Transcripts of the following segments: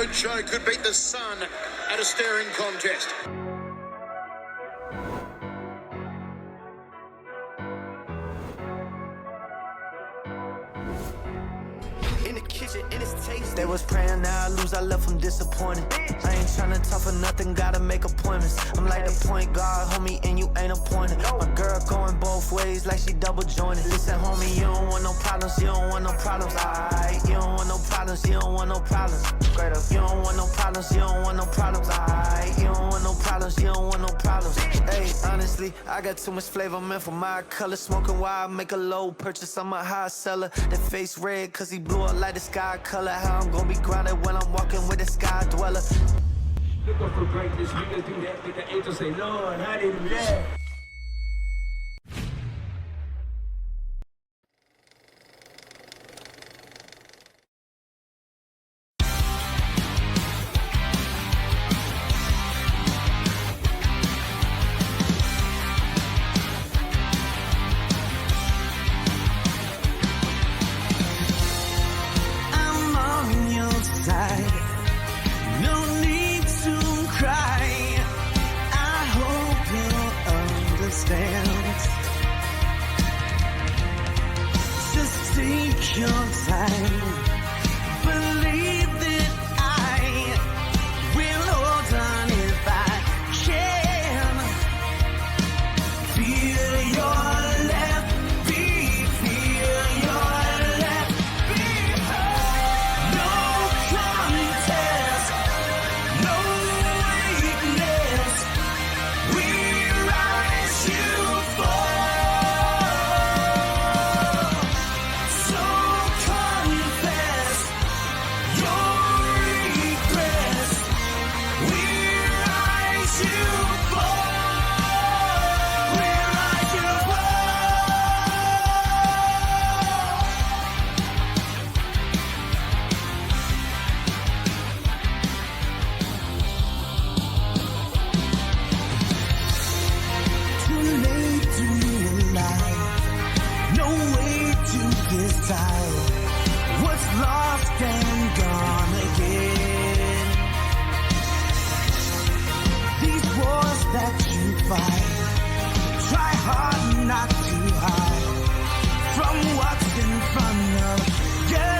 Ocho could beat the sun at a staring contest. In the kitchen, and it's tasty. They was praying now I lose, I left them disappointed. I ain't tryna talk for nothing, gotta make appointments. I'm like the point guard, homie, and you ain't appointed. My girl going both ways like she double jointed. Listen, homie, you don't want no problems, you don't want no problems. Alright, you don't want no problems, you don't want no problems. Straight up, you don't want no problems, you don't want no problems. Alright, you don't want no problems, you don't want no problems. Hey, honestly, I got too much flavor, man, for my color. Smoking while I make a low purchase, I'm a high seller. That face red, cause he blew up like the sky color. How I'm gonna be grounded when I'm walking with a sky dweller. Looking for greatness, we can do that. With the angels say, Lord, how they do that? No need to cry. I hope you understand. Just take your time. Believe that I will hold on if I can. Feel your left beat. Feel your left beat. No contest, no weakness. We rise, you fall. So confess your regrets. We rise, you fall. We rise, you fall. Too late to realize, no way to decide what's lost and gone again. These wars that you fight, try hard not to hide from what's in front of you.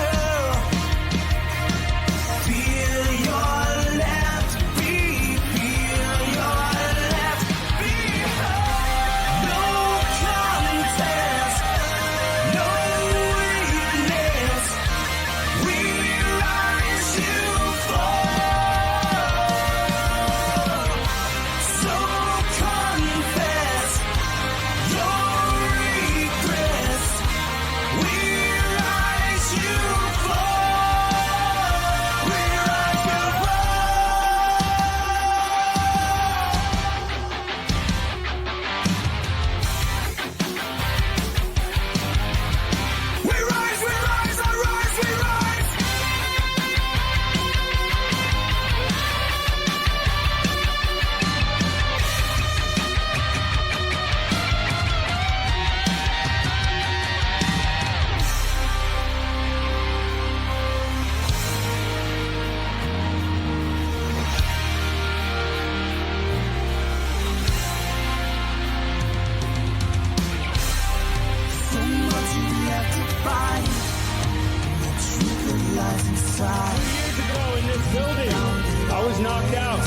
Feel your left beat, feel your left beat. No contest, no weakness. We rise, you fall. So confess your regrets. We rise, you fall. We rise, you fall. We rise, I rise, we rise. So much you have to find. The truth that lies inside. Years ago in this building, I was knocked out.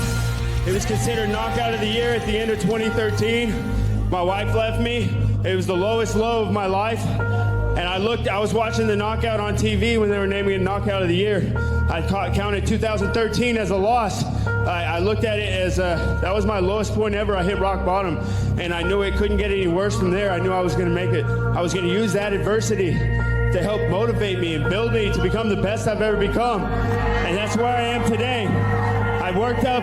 It was considered knockout of the year at the end of 2013. My wife left me. It was the lowest low of my life. And I was watching the knockout on TV when they were naming it knockout of the year. I counted 2013 as a loss. I looked at it as that was my lowest point ever. I hit rock bottom, and I knew it couldn't get any worse from there. I knew I was going to make it. I was going to use that adversity to help motivate me and build me to become the best I've ever become. And that's where I am today. I worked up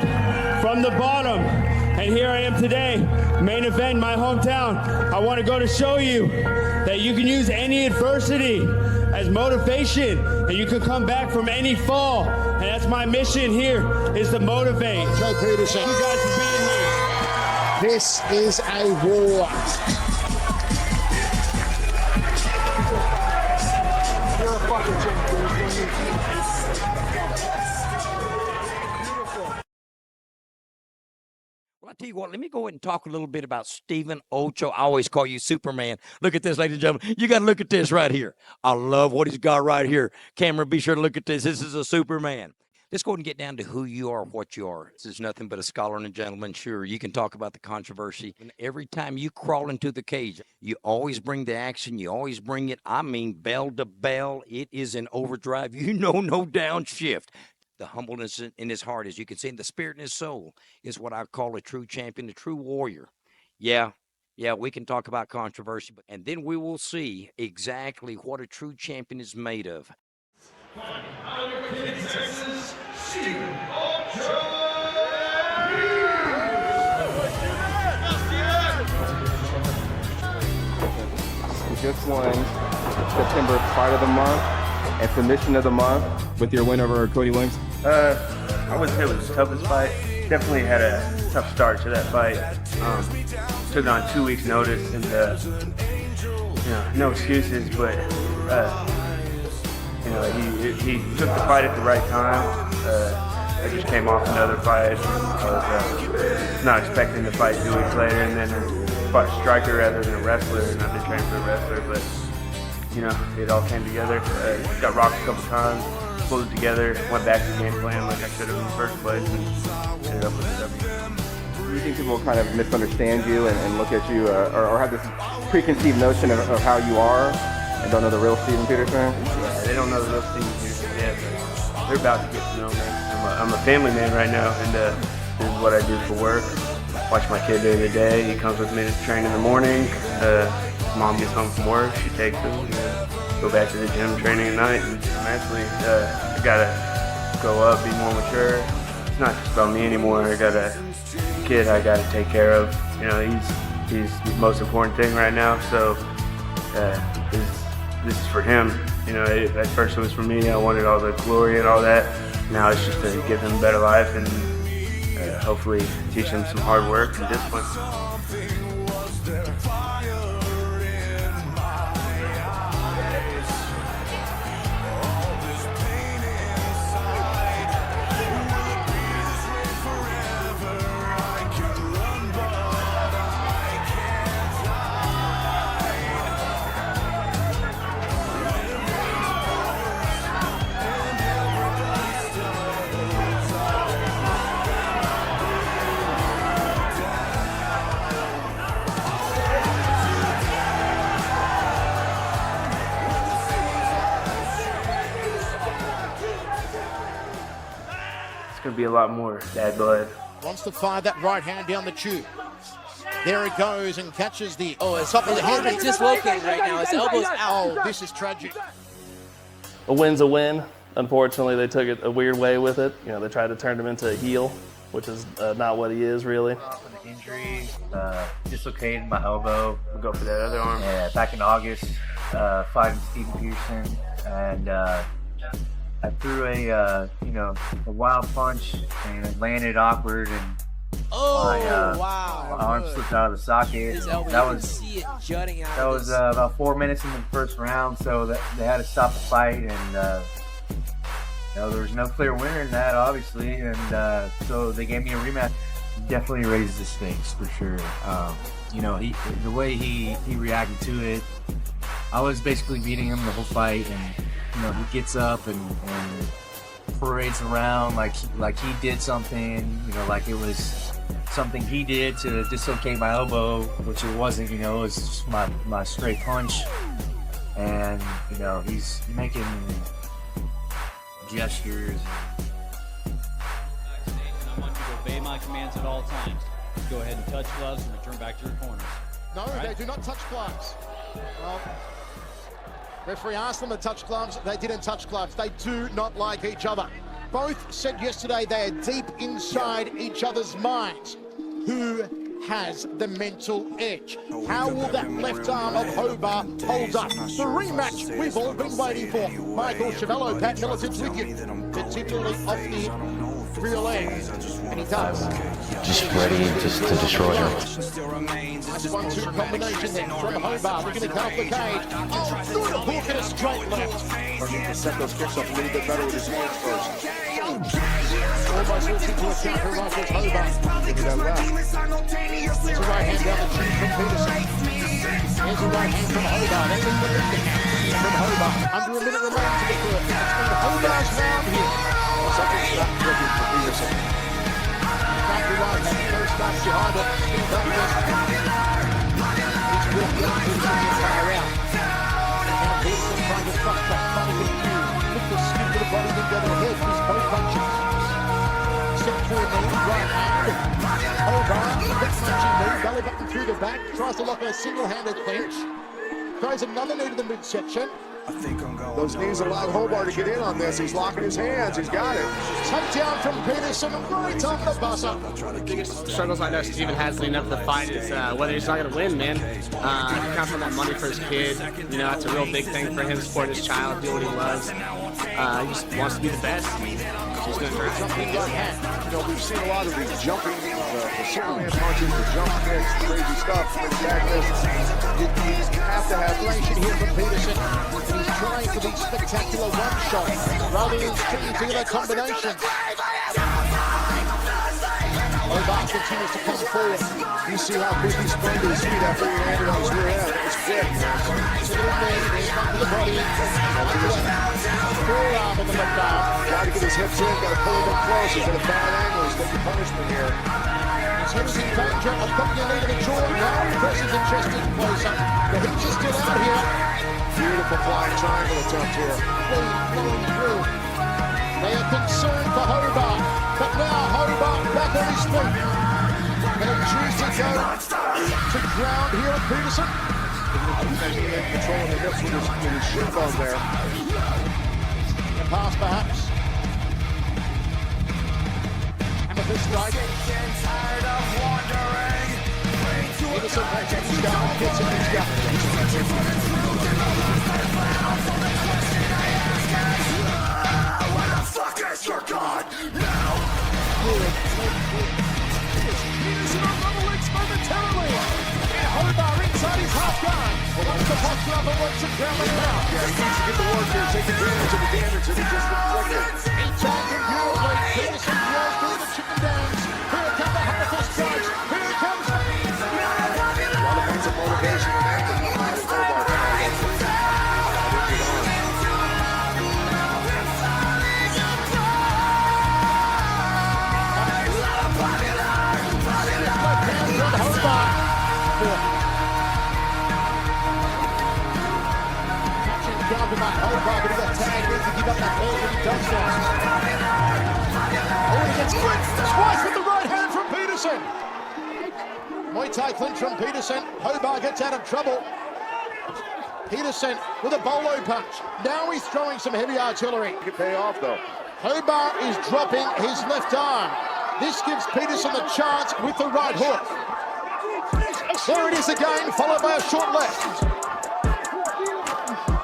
from the bottom, and here I am today. Main event, my hometown. I want to go to show you that you can use any adversity as motivation, and you can come back from any fall. And that's my mission here, is to motivate. Joe Peterson. Thank you guys for being here. This is a war. You're a fucking champion. tell you what, let me go ahead and talk a little bit about Stephen Ocho. I always call you Superman. Look at this, ladies and gentlemen. You got to look at this right here. I love what he's got right here. Camera, be sure to look at this. This is a Superman. Let's go ahead and get down to who you are, what you are. This is nothing but a scholar and a gentleman. Sure, you can talk about the controversy. And every time you crawl into the cage, you always bring the action. You always bring it, I mean, bell to bell. It is an overdrive. You know, no downshift. The humbleness in his heart, as you can see, and the spirit in his soul is what I call a true champion, a true warrior. Yeah, we can talk about controversy, and then we will see exactly what a true champion is made of. We just won September Fight of the Month and Submission of the Month with your win over Cody Lynx. I wouldn't say it was the toughest fight. Definitely had a tough start to that fight. Took it on 2 weeks' notice, and no excuses. But he took the fight at the right time. I just came off another fight. I was not expecting to fight 2 weeks later, and then fought a striker rather than a wrestler, and I've been training for a wrestler. But it all came together. Got rocked a couple times. Pulled it together, went back to the game plan like I should have in the first place, and ended up with a W. Do you think people kind of misunderstand you and look at you or have this preconceived notion of how you are and don't know the real Steven Peterson? Yeah, they don't know the real Steven Peterson yet, but they're about to get to know me. I'm a family man right now, and this is what I do for work. Watch my kid during the day. He comes with me to train in the morning. Mom gets home from work, she takes him. Go back to the gym training at night, and eventually I gotta grow up, be more mature. It's not just about me anymore. I got a kid I gotta take care of. He's the most important thing right now. So this is for him. At first it was for me. I wanted all the glory and all that. Now it's just to give him a better life and hopefully teach him some hard work and discipline. It's going to be a lot more bad blood. Wants to fire that right hand down the tube. There it goes and catches the top of the head. He's dislocated right now. His elbow's out. Oh, this is tragic. A win's a win. Unfortunately, they took it a weird way with it. They tried to turn him into a heel, which is not what he is really. An injury, dislocated my elbow. We'll go for that other arm. Yeah, back in August, fighting Steven Peterson, and I threw a wild punch and it landed awkward, and my arm slipped out of the socket. That was about 4 minutes in the first round, so they had to stop the fight, and there was no clear winner in that, obviously, and so they gave me a rematch. Definitely raised the stakes for sure. The way he reacted to it, I was basically beating him the whole fight, and he gets up and parades around like he did something, like it was something he did to dislocate my elbow, which it wasn't. It was just my straight punch, and he's making gestures. I want you to obey my commands at all times. Go ahead and touch gloves and return back to your corners. No, they do not touch gloves. Well, referee asked them to touch gloves. They didn't touch gloves. They do not like each other. Both said yesterday they are deep inside each other's minds. Who has the mental edge? How will that left arm of Hobart hold up? The rematch we've all been waiting for. Michael Chavello, Pat Milicic with you, particularly off the real end. And he does. Just ready just to destroy him. Nice 1-2 combination then from Hobart. Looking to cut off the cage. Oh, good hook and a straight left. Or need to set those kicks up a little bit better with his hands first. Almost looks into a counter right as Hobart. It's a right hand down the chin from Peterson. Here's a right hand from Hobart. That's a good from Hobart. Under a minute remains to the third. It's been Hobart's round here. Something's not working for Peterson. Country right hand, first starts behind it. Still back west. It's walking up to the entire round. And Peterson trying to fuck back, trying to get through. Look the skin of the body together ahead. These both punches. Step through the right hand. Hobart, gets punching knee, belly button through the back. Tries to lock a single-handed clinch. Throws another knee to the midsection. Those knees allow Hobart to get in on this. He's locking his hands. He's got it. Touchdown from Peterson, right on the buzzer. The biggest struggles I know Steven has leading up to the fight is whether he's not going to win, man. He counts on that money for his kid. You know, that's a real big thing for him, supporting his child, do what he loves. He just wants to be the best. He's going to jumping right hand. You know, we've seen a lot of these jumping, the Superman punches, the jump kicks, crazy stuff. You have to have relation here from Peterson. He's trying for these spectacular one shot rather than stringing together combinations. Hobart continues to come forward. You see how quick he sprung to his feet after he landed on his rear end. That was quick. It's a little bit, he's back to the body. Forearm of the left arm. Got to get his hips in, got to pull him in close. He's at a bad angle. He's taking punishment here. His hips in danger of putting a knee to the jaw. Now he presses the chest in closer. The hips are still out here. Beautiful flying triangle attempt here. Flowing through. They are concerned for Hobart, but now Hobart back on his feet. Going to choose to go to ground here at Peterson. Controlling the hips with his shin bone there. A pass perhaps. Amethyst strike. Peterson makes it his gun, gets it his gun. Your God now. Peterson on double legs momentarily. And Hobart inside his half guard. Wants to posture up and wants to ground and pound. Yeah, he needs to get the work here, take advantage of the damage that he just inflicted. He charging beautifully. Peterson rolls through the chicken dance. Here come the Amethyst strikes. Here it comes. A lot of points of motivation in that, but not out of Hobart. Hobart, but he got tagged in to give up that ball, but he does that. Oh, he gets clinched twice with the right hand from Peterson. Muay Thai clinch from Peterson. Hobart gets out of trouble. Peterson with a bolo punch. Now he's throwing some heavy artillery. It could pay off, though. Hobart is dropping his left arm. This gives Peterson a chance with the right hook. There it is again, followed by a short left.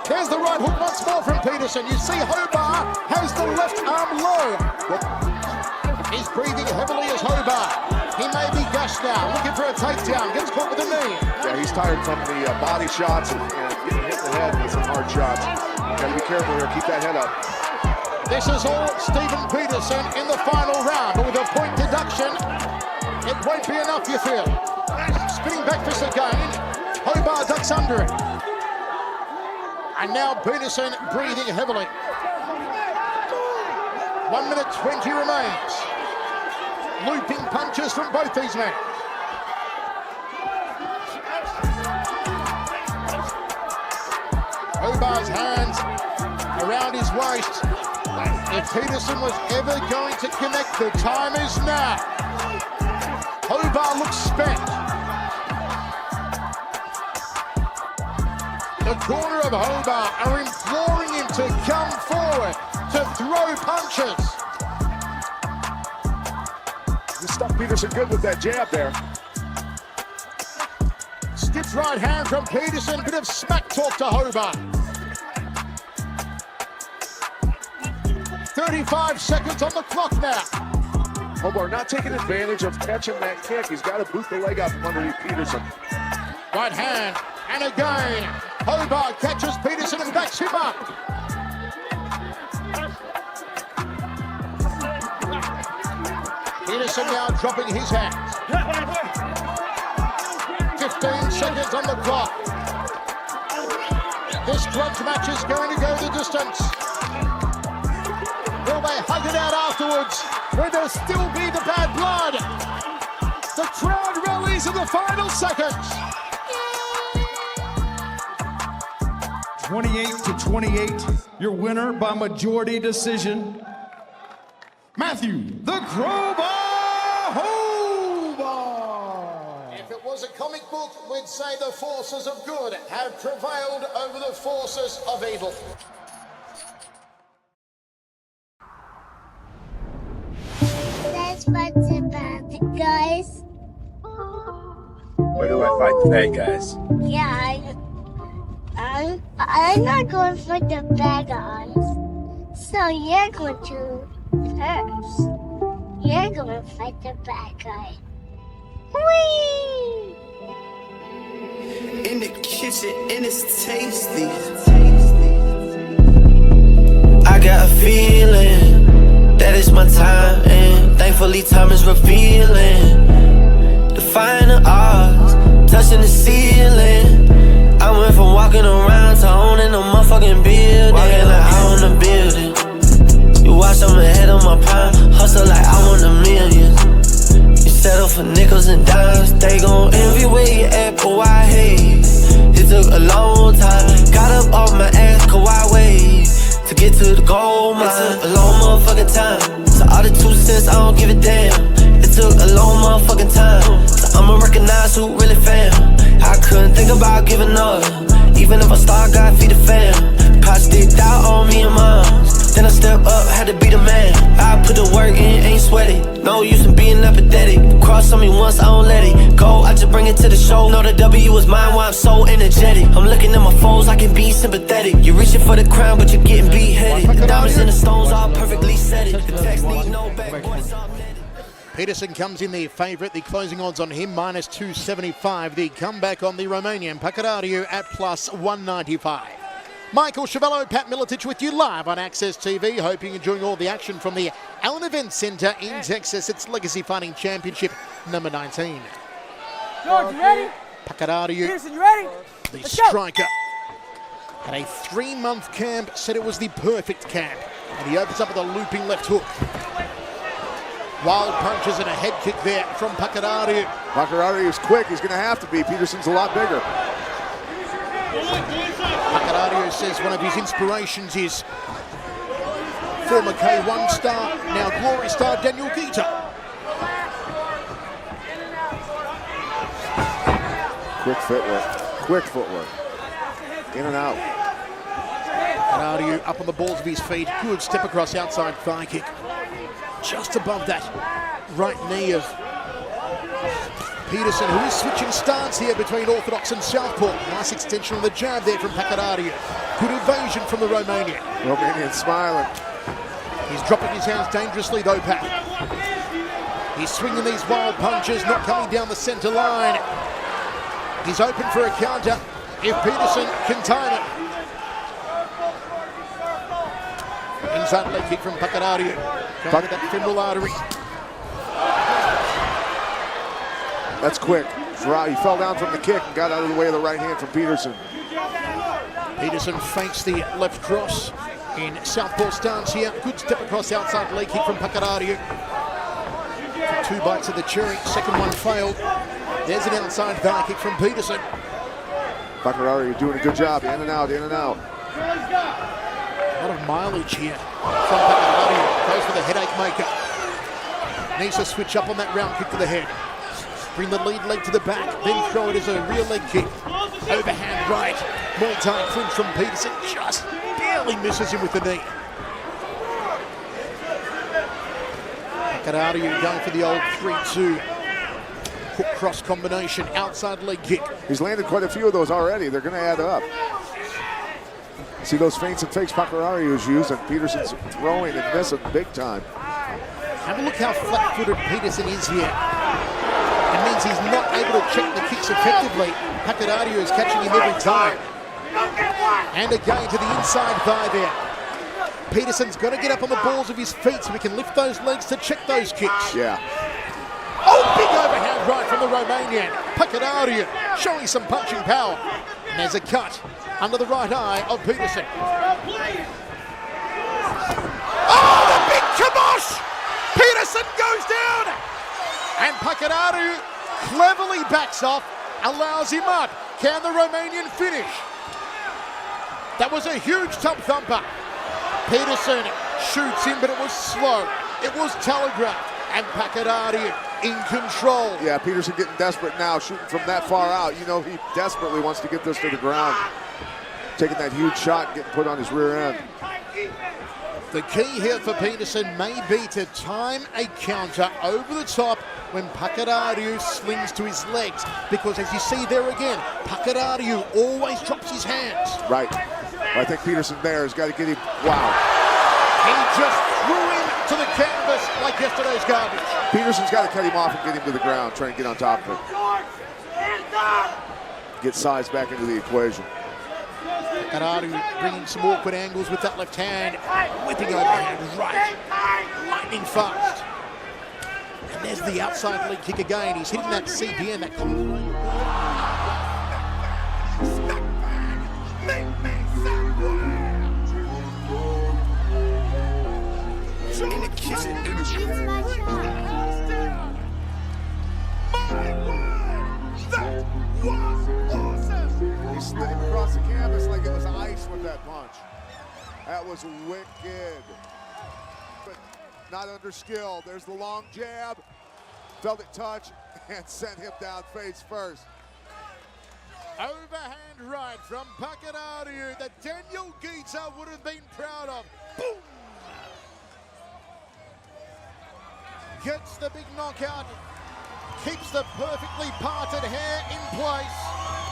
There's the right hook once more from Peterson. You see Hobart has the left arm low. He's breathing heavily as Hobart. He may be gashed now, looking for a takedown. Gets caught with a knee. Yeah, he's tired from the body shots and getting hit in the head with some hard shots. Got to be careful here. Keep that head up. This is all Steven Peterson in the final round. But with a point deduction, it won't be enough, you feel. Spinning back fist again. Hobart ducks under it. And now Peterson breathing heavily. 1 minute 20 remains. Looping punches from both these men. Hobart's hands around his waist. If Peterson was ever going to connect, the time is now. Hobart looks spent. The corner of Hobart are imploring him to come forward, to throw punches. You stuck Peterson good with that jab there. Stiff right hand from Peterson, bit of smack talk to Hobart. 35 seconds on the clock now. Hobart not taking advantage of catching that kick. He's got to boot the leg out from underneath Peterson. Right hand, and again. Hobart catches Peterson and backs him up. now dropping his hands. 15 seconds on the clock. This grudge match is going to go the distance. Will they hug it out afterwards? Will there still be the bad blood? The crowd rallies in the final seconds. 28-28, your winner by majority decision, Matthew the Crowbar Hobart. If it was a comic book, we'd say the forces of good have prevailed over the forces of evil. That's what's about it, guys. Where do I fight the bad guys? Yeah, I'm not going for the bad guys. So you're going to first. You're going to fight the bad guy. Whee! In the kitchen, and it's tasty. I got a feeling that it's my time, and thankfully time is revealing. Defying the odds, touching the ceiling. I went from walking around to owning a motherfucking building. Walking like I own a building. You watch, I'm ahead of my prime. Hustle like I want $1 million. You settle for nickels and dimes. They gon' envy where you at, but why hate? It took a long time. Got up off my ass, cause why wait? To get to the gold mine. It took a long motherfucking time. So all the 2 cents, I don't give a damn. It took a long motherfucking time. So I'ma recognize who really fam. I couldn't think about giving up. Even if I start, God feed the fam. Pots dipped out on me and moms. Then I step up, had to be the man. I put the work in, ain't sweaty. No use in being apathetic. Cross on me once, I don't let it go. I just bring it to the show. Know the W is mine, why I'm so energetic. I'm looking at my foes, I can be sympathetic. You're reaching for the crown, but you're getting beat-headed. The diamonds and the stones all perfectly set it. The text need no backboard, it's all netted. Peterson comes in the favourite. The closing odds on him, minus 275. The comeback on the Romanian, Pacaradio, at plus 195. Michael Chavello, Pat Miletich with you live on Access TV. Hope you're enjoying all the action from the Allen Event Centre in Texas. It's Legacy Fighting Championship number 19. George, you ready? Pacaradio, Peterson, you ready? the Let's go. striker, had a 3-month camp, said it was the perfect camp. And he opens up with a looping left hook. Wild punches and a head kick there from Pacaradio. Pacaradio is quick. He's going to have to be. Peterson's a lot bigger. Pacaradio says one of his inspirations is former K1 star, now Glory star Daniel Guita. Quick footwork. Quick footwork. In and out. Pacaradio up on the balls of his feet. Good step across outside thigh kick. Just above that right knee of Peterson, who is switching stance here between orthodox and southpaw. Nice extension on the jab there from Pacaradio. Good evasion from the Romanian. Romanian smiling. He's dropping his hands dangerously though, Pat. He's swinging these wild punches, not coming down the centre line. He's open for a counter if Peterson can time it. Inside leg kick from Pacaradio. Going with that femoral artery. That's quick. He fell down from the kick and got out of the way of the right hand from Peterson. Peterson feints the left cross in southpaw stance here. Good step across outside leg kick from Pacaradio. 2 bites of the cherry. Second one failed. There's an outside thigh kick from Peterson. Pacaradio doing a good job. In and out, in and out. A lot of mileage here from Pacaradio. Goes for the headache maker. Needs to switch up on that round kick to the head. Bring the lead leg to the back, then throw it as a rear leg kick. Overhand right. Muay Thai clinch from Peterson. Just barely misses him with the knee. Pacaradio going for the old 3-2. Hook cross combination. Outside leg kick. He's landed quite a few of those already. They're going to add up. See those feints and fakes Pacaradio's used, and Peterson's throwing and missing big time. Have a look how flat-footed Peterson is here. It means he's not able to check the kicks effectively. Pacaradio is catching him every time. And again to the inside thigh there. Peterson's got to get up on the balls of his feet so he can lift those legs to check those kicks. Yeah. Oh, big overhand right from the Romanian. Pacadariu showing some punching power. And there's a cut under the right eye of Peterson. Oh, the big kibosh! Peterson goes down! And Pacadariu cleverly backs off, allows him up. Can the Romanian finish? That was a huge top thumper. Peterson shoots him, but it was slow. It was telegraphed. And Pacadariu in control. Yeah, Peterson getting desperate now, shooting from that far out. You know, he desperately wants to get this to the ground. Taking that huge shot and getting put on his rear end. The key here for Peterson may be to time a counter over the top when Pacadariu slings to his legs. Because as you see there again, Pacadariu always drops his hands. Right. I think Peterson there has got to get him. Wow. He just threw him to the canvas like yesterday's garbage. Peterson's got to cut him off and get him to the ground, try and get on top of it. Get size back into the equation. Pacadariu bringing some awkward angles with that left hand. Whipping overhand right. Lightning fast. And there's the outside leg kick again. He's hitting that CBN, that In the kitchen. He slid him across the canvas like it was ice with that punch. That was wicked. But not under skill. There's the long jab. Felt it touch and sent him down face first. overhand right from Pacadariu that Daniel Gita would have been proud of. Boom! Gets the big knockout, keeps the perfectly parted hair in place,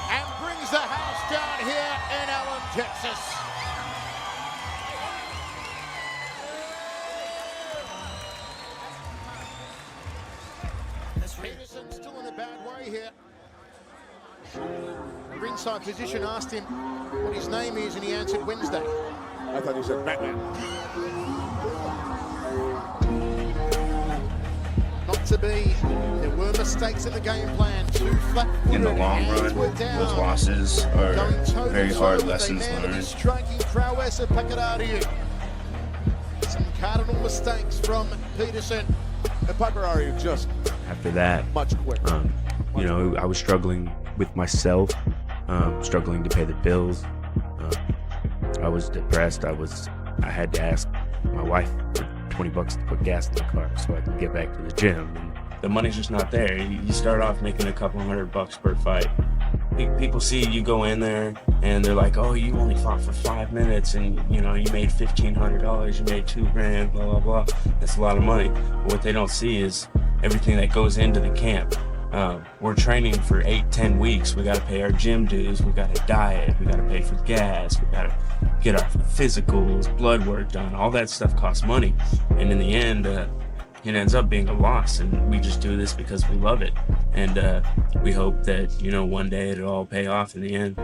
and brings the house down here in Allen, Texas. Peterson still in a bad way here. The ringside physician asked him what his name is, and he answered Wednesday. I thought he said Batman. Not to be. There were mistakes in the game plan. Too flat-footed. In the long run, those losses are very hard lessons learned. Striking prowess of Pacadariu. Some cardinal mistakes from Peterson. And Pacadariu just after that, much quicker. You know, I was struggling with myself, struggling to pay the bills. I was depressed. I had to ask my wife for $20 to put gas in the car so I can get back to the gym. And the money's just not there. You start off making a couple $100 per fight. People see you go in there and they're like, "Oh, you only fought for 5 minutes, and you know you made $1,500. You made $2,000. Blah blah blah." That's a lot of money. But what they don't see is everything that goes into the camp. We're training for 8-10 weeks. We got to pay our gym dues. We got to diet. We got to pay for gas. We got to get our physicals, blood work done. All that stuff costs money. And in the end, it ends up being a loss. And we just do this because we love it. And we hope that, you know, one day it'll all pay off in the end.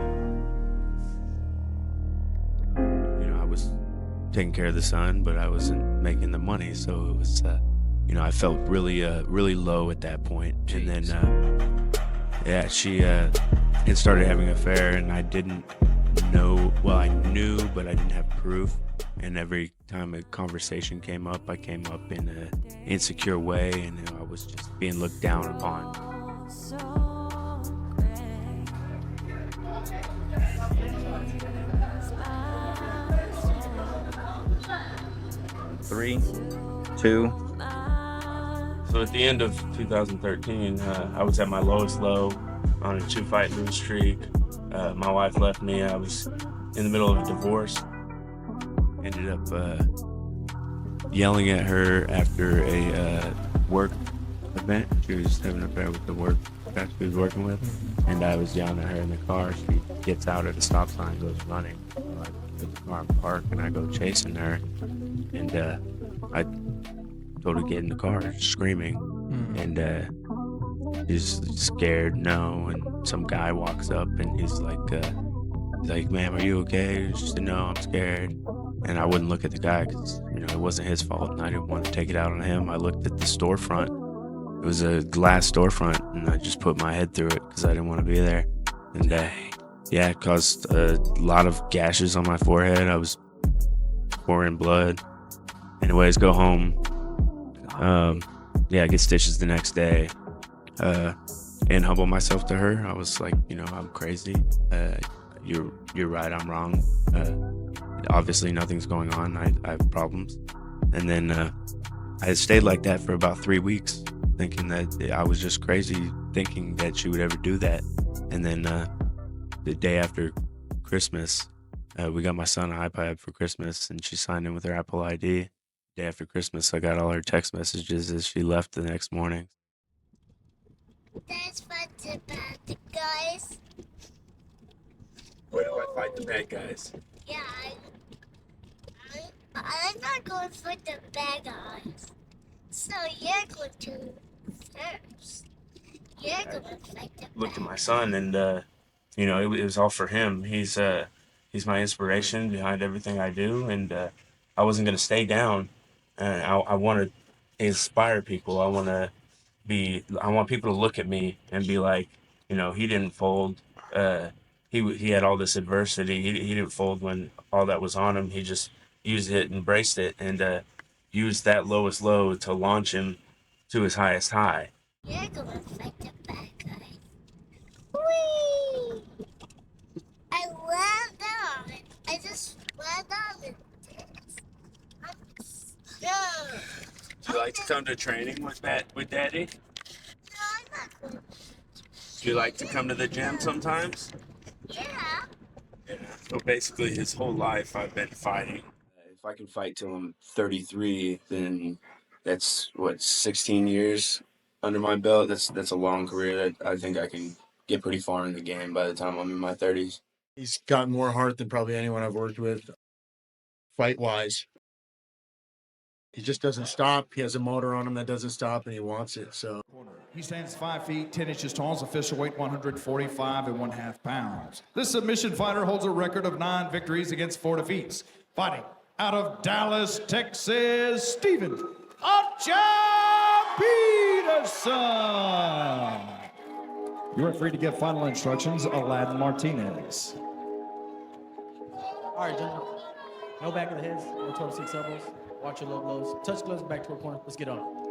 You know, I was taking care of the son, but I wasn't making the money. So it was, you know, I felt really low at that point. And then, yeah, she had started having an affair, and I didn't know, well, I knew, but I didn't have proof. And every time a conversation came up, I came up in an insecure way, and you know, I was just being looked down upon. Three, two. So at the end of 2013, I was at my lowest low on a 2-fight lose streak. My wife left me. I was in the middle of a divorce. Ended up yelling at her after a work event. She was having an affair with the work guy she was working with. And I was yelling at her in the car. She gets out at the stop sign, goes running. I put the car in park, and I go chasing her. And I told her to get in the car, screaming. And she's scared, no. And some guy walks up, and he's like, "Ma'am, are you okay?" She said, "No, I'm scared." And I wouldn't look at the guy because, you know, it wasn't his fault, and I didn't want to take it out on him. I looked at the storefront. It was a glass storefront, and I just put my head through it because I didn't want to be there. And yeah, it caused a lot of gashes on my forehead. I was pouring blood. Anyways, go home. Yeah, I get stitches the next day. And humble myself to her. I was like, I'm crazy. You're right, I'm wrong. Obviously nothing's going on. I have problems. And then I stayed like that for about 3 weeks, thinking that I was just crazy, thinking that she would ever do that. And then the day after Christmas, we got my son an iPad for Christmas, and she signed in with her Apple ID. Day after Christmas, I got all her text messages as she left the next morning. That's fight the bad guys. Where do I fight the bad guys? Yeah, I'm not going to fight the bad guys. So you're going to first. You're going to fight the Looked at my son, and it was all for him. He's my inspiration behind everything I do, and I wasn't gonna stay down. I want to inspire people. I want people to look at me and be like, he didn't fold. He had all this adversity. He didn't fold when all that was on him. He just used it, embraced it, and used that lowest low to launch him to his highest high. You're going to fight the bad guys. Whee! I landed on it. I just landed on it. I'm scared. Do you like to come to training with Daddy? No, I'm not going to. Do you like to come to the gym sometimes? Yeah. Yeah. So basically, his whole life I've been fighting. If I can fight till I'm 33, then that's 16 years under my belt. That's a long career. That I think I can get pretty far in the game by the time I'm in my 30s. He's got more heart than probably anyone I've worked with, fight-wise. He just doesn't stop. He has a motor on him that doesn't stop, and he wants it. So He stands 5 feet 10 inches tall, is official weight 145 and 1/2 pounds. This submission fighter holds a record of 9 victories against 4 defeats. Fighting out of Dallas, Texas, Stephen Ocho Peterson. You are free to give final instructions, Aladdin Martinez. All right, gentlemen. No back of the heads, no 12-6 elbows. Watch your low blows. Touch gloves back to a corner. Let's get on.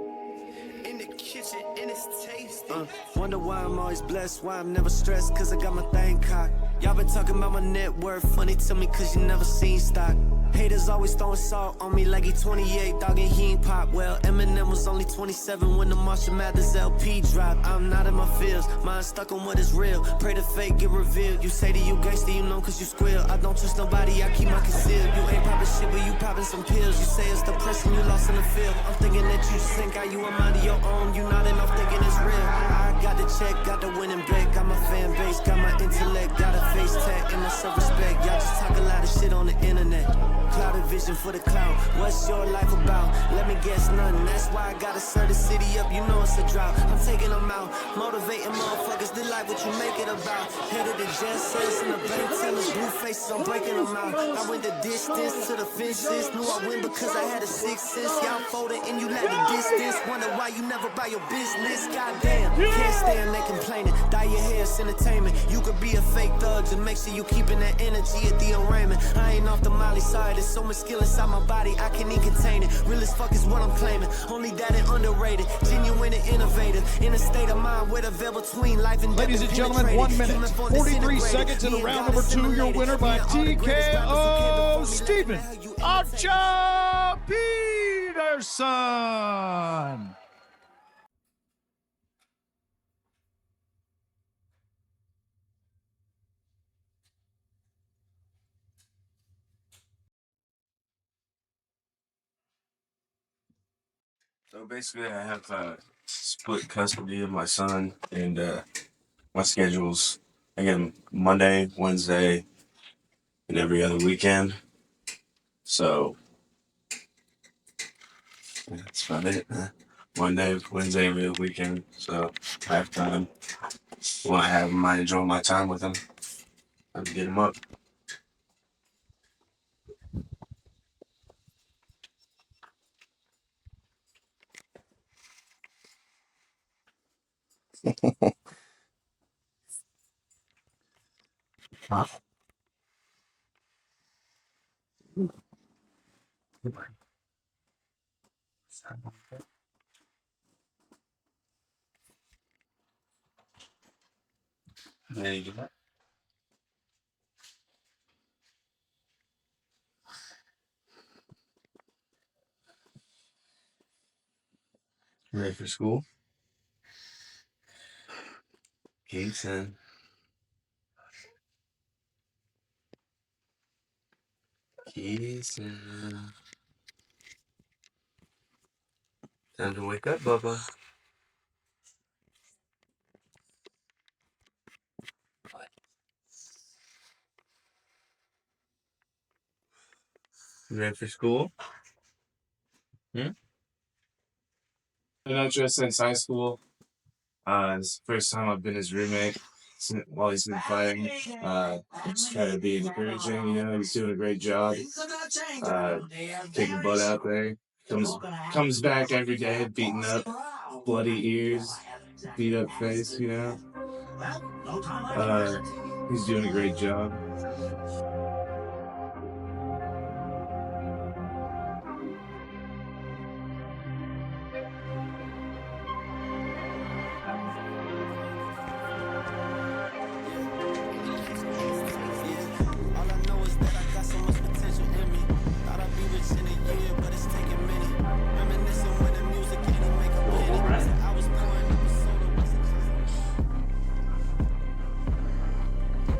In the kitchen, and it's tasty. Wonder why I'm always blessed, why I'm never stressed, cause I got my thing cocked. Y'all been talking about my net worth, funny to me cause you never seen stock. Haters always throwing salt on me like he 28, dog, and he ain't pop. Well, Eminem was only 27 when the Marshall Mathers LP dropped. I'm not in my feels, mine stuck on what is real. Pray the fake get revealed. You say that you gangsta, you know cause you squeal. I don't trust nobody, I keep my concealed. You ain't popping shit, but you popping some pills. You say it's depressing, you lost in the field. I'm thinking that you just think how you a mind of your own. You not enough thinking it's real. I got the check, got the winning bet, got my fan base, got my intellect, got a face tag and my self-respect. Y'all just talk a lot of shit on the internet. Clouded vision for the cloud. What's your life about? Let me guess nothing. That's why I gotta serve the city up. You know it's a drought. I'm taking them out, motivating motherfuckers. They like what you make it about. Headed to jet sets in the bank tellers, blue faces. I'm breaking them out. I went the distance to the fences. Knew I win because I had a 6 sense. Y'all folded and you let the distance. Wonder why you never buy your business. Goddamn, can't stand they complaining. Dye your hair, it's entertainment. You could be a fake thug, just make sure you keeping that energy at the arraignment. I ain't off the Molly side. There's so much skill inside my body, I can't even contain it. Real as fuck is what I'm claiming. Only that and underrated. Genuine and innovative. In a state of mind where the veil between life and death. Ladies and gentlemen, 1 minute, 43 seconds into round number 2. Your winner by TKO, Stephen Ocho Peterson. So basically, I have split custody of my son, and my schedule's again Monday, Wednesday, and every other weekend. So that's about it. Monday, Wednesday, every other weekend. So I have time. When I have him, I enjoy my time with him. I have to get him up. Ready for school? Jason. Jason. Time to wake up, Bubba. You ready for school? Been Ocho since high school. It's the first time I've been his roommate while he's been fighting. Just try to be encouraging, you know, he's doing a great job. Taking butt out there. Comes back every day, beating up, bloody ears, beat up face, you know. He's doing a great job.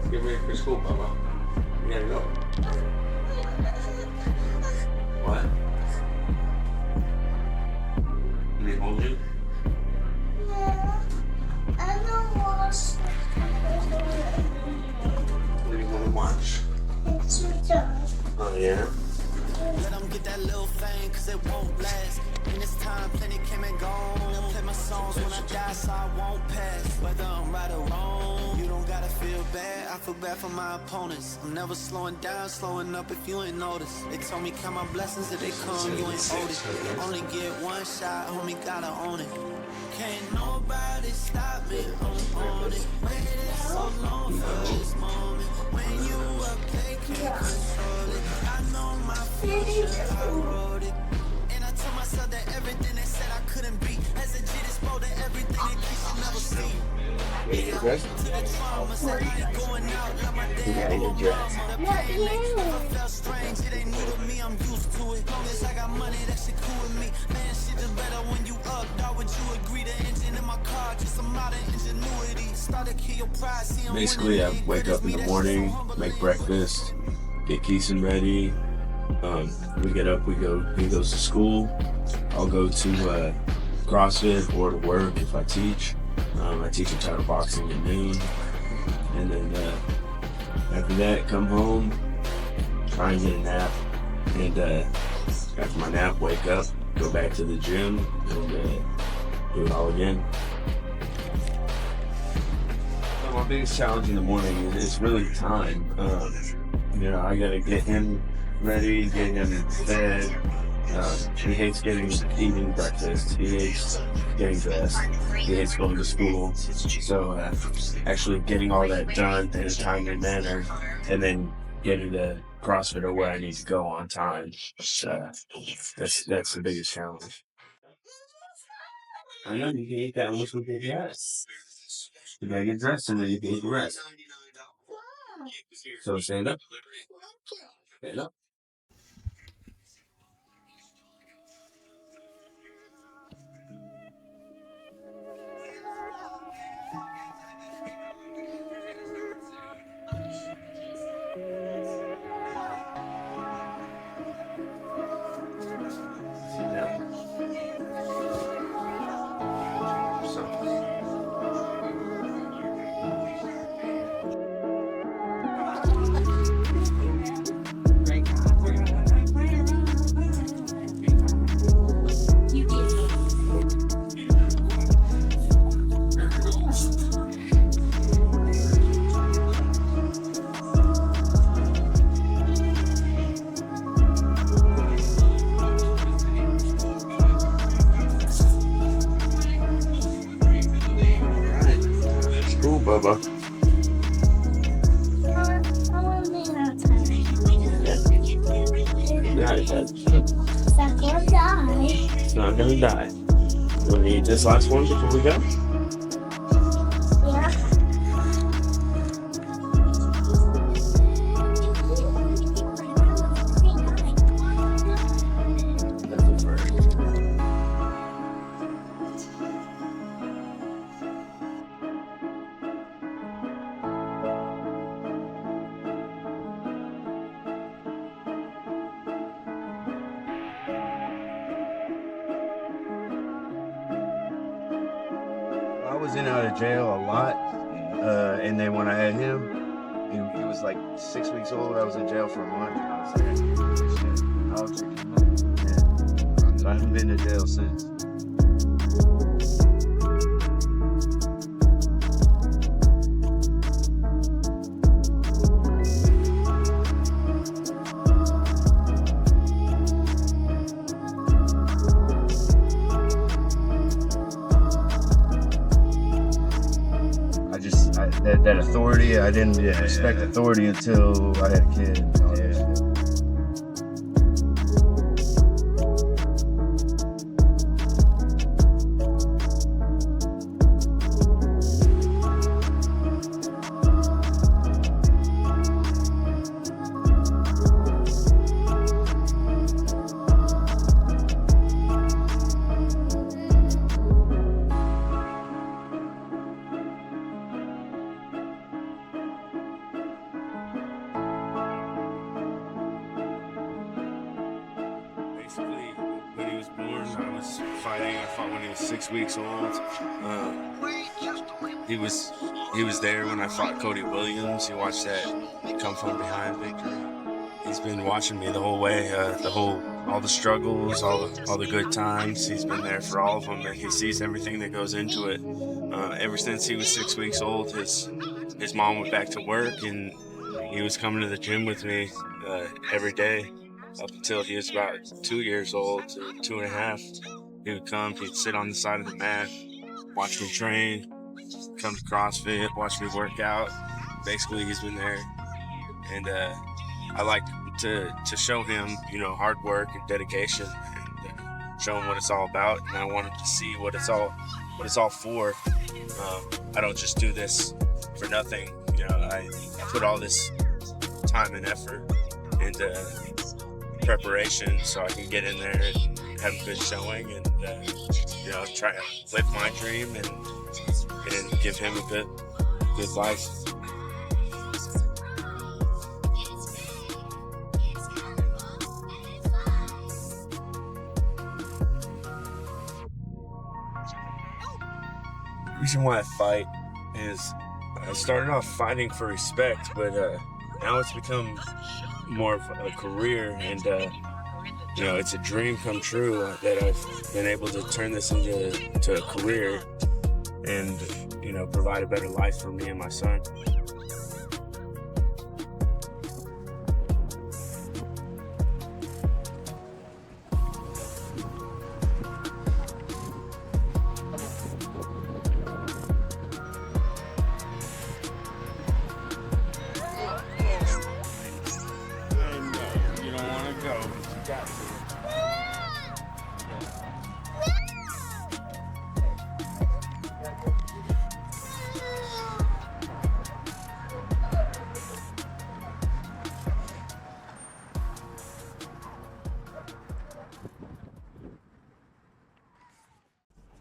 Get ready for school, Bubba. You gotta go. What? Can they hold you? I don't watch. What do you want to watch? It's your job. Oh, yeah? Let them get that little thing, cause it won't last. In this time, plenty came and gone. Play my songs when I die, so I won't pass. Whether I'm right or wrong, you don't gotta feel bad. I feel bad for my opponents. I'm never slowing down, slowing up if you ain't noticed. They told me count my blessings, if they come, you ain't owed it. Only get one shot, homie, gotta own it. Can't nobody stop me, I'm on it. Waited so long for this moment. When you up, they can't control it. I know my future, I wrote it. And I told myself that everything they said I couldn't be. As a G, that's more than everything that kids should never see. Yeah, to the trauma, said I ain't going out, let my dad go on mama. The pain they never felt strange, it ain't new to me, I'm used to it. Long as I got money, that shit cool with me. Man, shit just better when you up, dog, would you agree? The engine in my car, just a modern ingenuity. Start to kill your pride, see I'm Basically, I wake up in the morning, make breakfast, get Keeson ready. We get up, he goes to school. I'll go to CrossFit or to work if I teach. I teach him title boxing at noon. And then after that, come home, try and get a nap. And after my nap, wake up, go back to the gym, and do it all again. So my biggest challenge in the morning is really time. You know, I gotta get him ready, get him fed. He hates eating breakfast. He hates getting dressed. He hates going to school. So actually getting all that done in a timely manner, and then getting the CrossFit or where I need to go on time. That's the biggest challenge. I know you can eat that once we get dressed. You gotta get dressed and then you can eat the rest. So stand up. Stand up. Great guy. Bubba. I want to be outside. It's not gonna die. It's not gonna die. You wanna eat this last one before we go? Yeah. I was in and out of jail a lot, and then when I had him, he was like 6 weeks old. I was in jail for a month. And I was like, shit, I'll take him up. Yeah. So I haven't been to jail since. That authority, I didn't respect authority until I had a kid. Yeah. Basically, when he was born, I was fighting. I fought when he was 6 weeks old. He was there when I fought Cody Williams. He watched that come from behind victory. He's been watching me the whole way, all the struggles, all the good times. He's been there for all of them, and he sees everything that goes into it. Ever since he was 6 weeks old, his mom went back to work, and he was coming to the gym with me every day. Up until he was about 2 years old, 2.5, he would come, he'd sit on the side of the mat, watch me train, come to CrossFit, watch me work out. Basically, he's been there. And I like to show him, hard work and dedication, and show him what it's all about. And I want him to see what it's all for. I don't just do this for nothing. I put all this time and effort into preparation so I can get in there and have a good showing, and try to live my dream and give him a good life. The reason why I fight is I started off fighting for respect, but now it's become more of a career, and it's a dream come true that I've been able to turn this into a career and provide a better life for me and my son.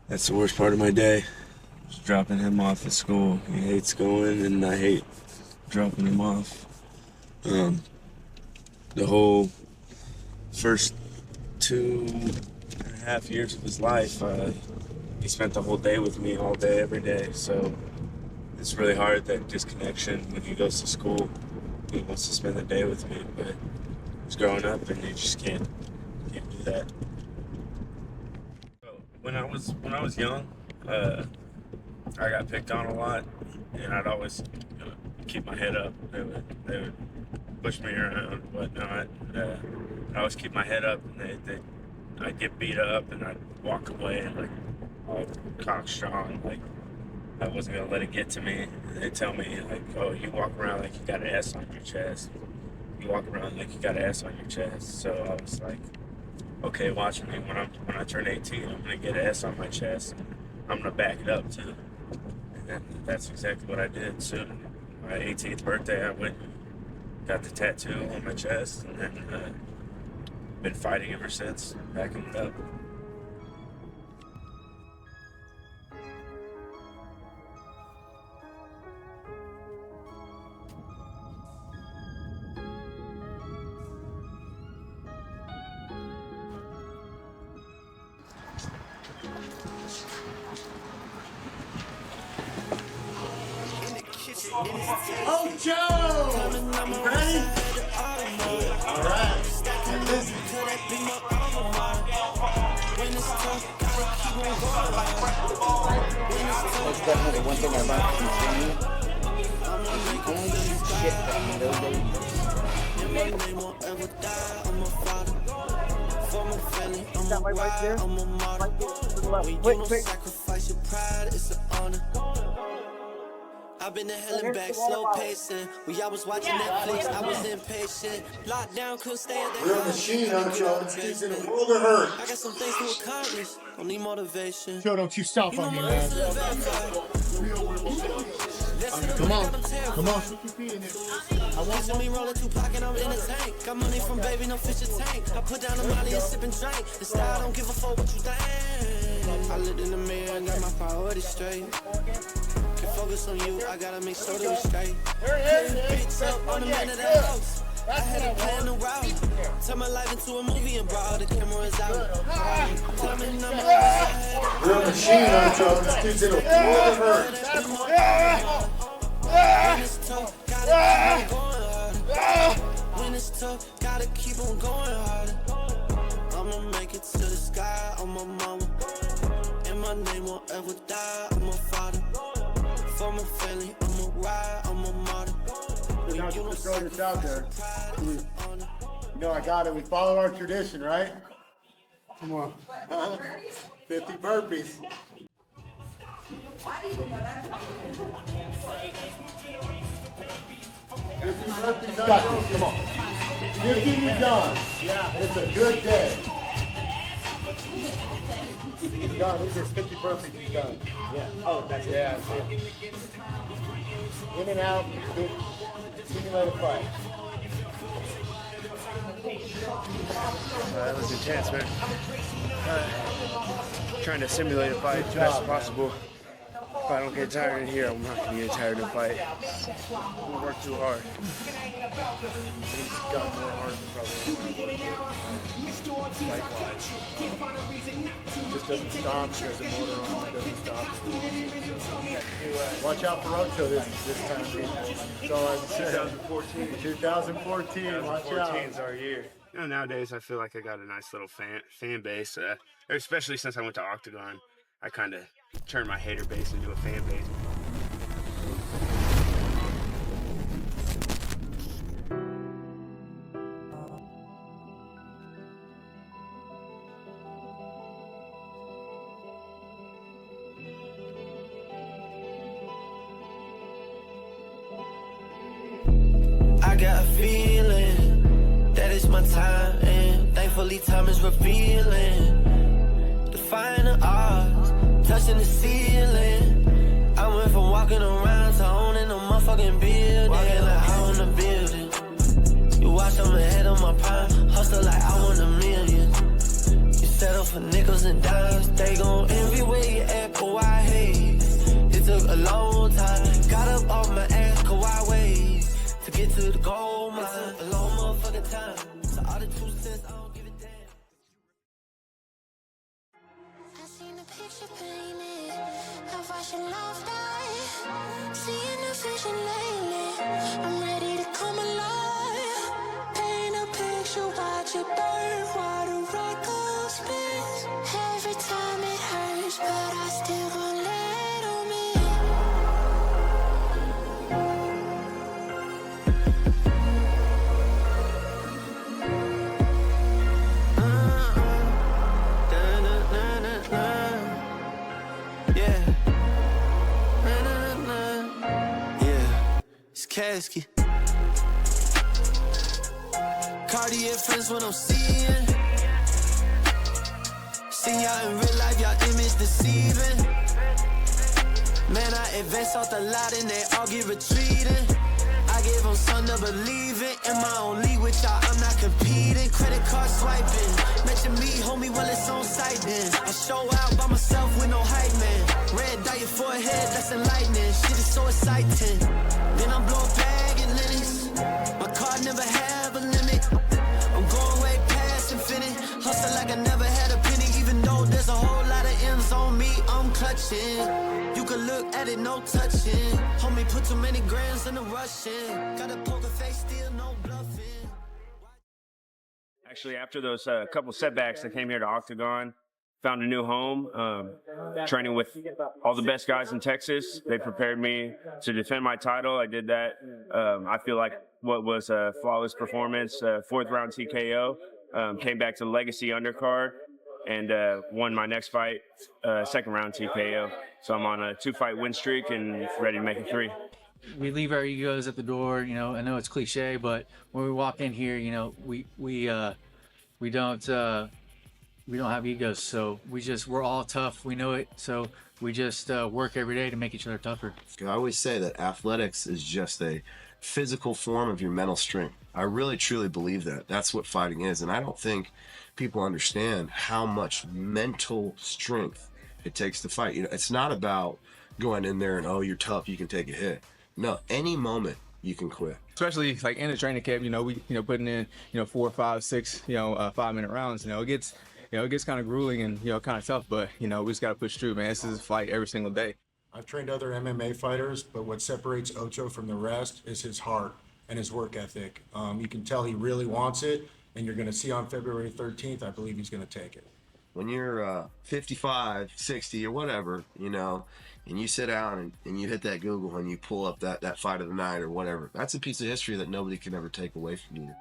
That's the worst part of my day, just dropping him off at school. He hates going, and I hate dropping him off. The whole first 2.5 years of his life, he spent the whole day with me, all day, every day. So it's really hard, that disconnection when he goes to school. He wants to spend the day with me, but he's growing up, and you just can't do that. When I was young, I got picked on a lot, and I'd always keep my head up. They would push me around and whatnot. I'd always keep my head up, and I'd get beat up, and I'd walk away like all cockstrong, like I wasn't gonna let it get to me. They tell me like, oh, you walk around like you got an S on your chest. You walk around like you got an S on your chest. So I was like, okay, watch me. When I turn 18, I'm gonna get an S on my chest. I'm gonna back it up too. And that's exactly what I did. So my 18th birthday, I went and got the tattoo on my chest, and then been fighting ever since, backing it up. Ocho! Ready? All right. Get busy. That's definitely one thing I learned from Sammy. The only shit that nobody knows. Got my right there. Quick. I've been to hell and back, slow pacing. When y'all was watching Netflix, I was impatient. Lockdown, couldn't stay at the Real house. machine, Ocho. He's in a world of hurt. I got some things to accomplish. Don't need motivation. Joe, don't you stop on me, man. Come on. Come on. I want me rolling Tupac and I'm in the tank. Got money from baby, no fish or tank. I put down the molly and sip and drink. Instead, I don't give a fuck what you think. I looked in the mirror and got my priorities straight. Can focus on you, I gotta make sure that we straight. Bitch up on the man of the house. I had a plan to route. Turn my life into a movie and brought all the cameras out. Real machine, Ocho. This dude's in a world of hurt. When it's tough, gotta keep on going harder. I'ma make it to the sky, I'm a mama. And my name won't ever die, I'm a father. For my family, I'm a ride, I'm a martyr. You're not just throw this out there. You know I got it. We follow our tradition, right? Come on. 50 burpees. 50 burpees. Got this. Come on. 50 you're done. Yeah. It's a good day. He's done. This is 50 burpees. He's done. Yeah. Oh, that's it. Yeah. In and out. Good. Simulate a fight. That was intense, man. Trying to simulate a fight as best as possible. If I don't get tired in here, I'm not going to get tired in a fight. I'm going to work too hard. He's got more heart than probably fight-wise. Just doesn't stop. There's a motor on it. Doesn't stop. Watch out for Ocho this time, people. That's all I can say. 2014. 2014. Watch out. 2014 is our year. You know, nowadays I feel like I got a nice little fan base, especially since I went to Octagon. I kind of turned my hater base into a fan base. I got a feeling that it's my time, and thankfully time is revealing. Defying the odds, touching the ceiling. I went from walking around to owning a motherfucking building. Walking like I own a building. You watch, I'm ahead of my prime. Hustle like I want $1 million. You settle for nickels and dimes. They gon' envy where you at, but why hate? It took a long time. Got up off my ass, Kawhi ways. To get to the gold mine. A long motherfucking time. So all the 2 cents, I don't give a damn. I seen the picture painted of our love die. Seeing the vision lately. I'm ready to come alive. Paint a picture, watch it burn while the record spins. Every time it hurts, but I still gon' let on me. Yeah. get friends when I'm seeing. See y'all in real life, y'all image deceiving. Man, I advance off the lot and they all get retreating. I give them something to believe in. In my own league with y'all, I'm not competing. Credit card swiping. Mention me, homie, well it's on sight then. I show out by myself with no hype, man. Red dot your forehead, that's enlightening. Shit is so exciting. Then I'm blowing bag and linens. My card never have a limit. I'm going way past infinite. Hustle like I never had a penny. Even though there's a whole lot of M's on me, I'm clutching. You can look at it, no touching. Homie, put too many grams in the rushing. Got a poker face, still no bluffing. Actually, after those couple setbacks, I came here to Octagon, found a new home, training with all the best guys in Texas. They prepared me to defend my title. I did that. I feel like what was a flawless performance, fourth round TKO. Came back to the Legacy undercard and won my next fight, second round TKO. So I'm on a 2-fight win streak and ready to make it 3. We leave our egos at the door. You know, I know it's cliche, but when we walk in here, you know, we don't have egos. So we're all tough. We know it. So we just work every day to make each other tougher. I always say that athletics is just a physical form of your mental strength. I really truly believe that. That's what fighting is. And I don't think people understand how much mental strength it takes to fight. You know, it's not about going in there and, oh, you're tough, you can take a hit. No, any moment you can quit. Especially like in the training camp, you know, we putting in 4, 5, 6 5-minute rounds. It gets kind of grueling and kind of tough, but we just got to push through, man. This is a fight every single day. I've trained other MMA fighters, but what separates Ocho from the rest is his heart and his work ethic. You can tell he really wants it, and you're going to see on February 13th, I believe he's going to take it. When you're 55, 60, or whatever, and you sit down and you hit that Google and you pull up that fight of the night or whatever, that's a piece of history that nobody can ever take away from you.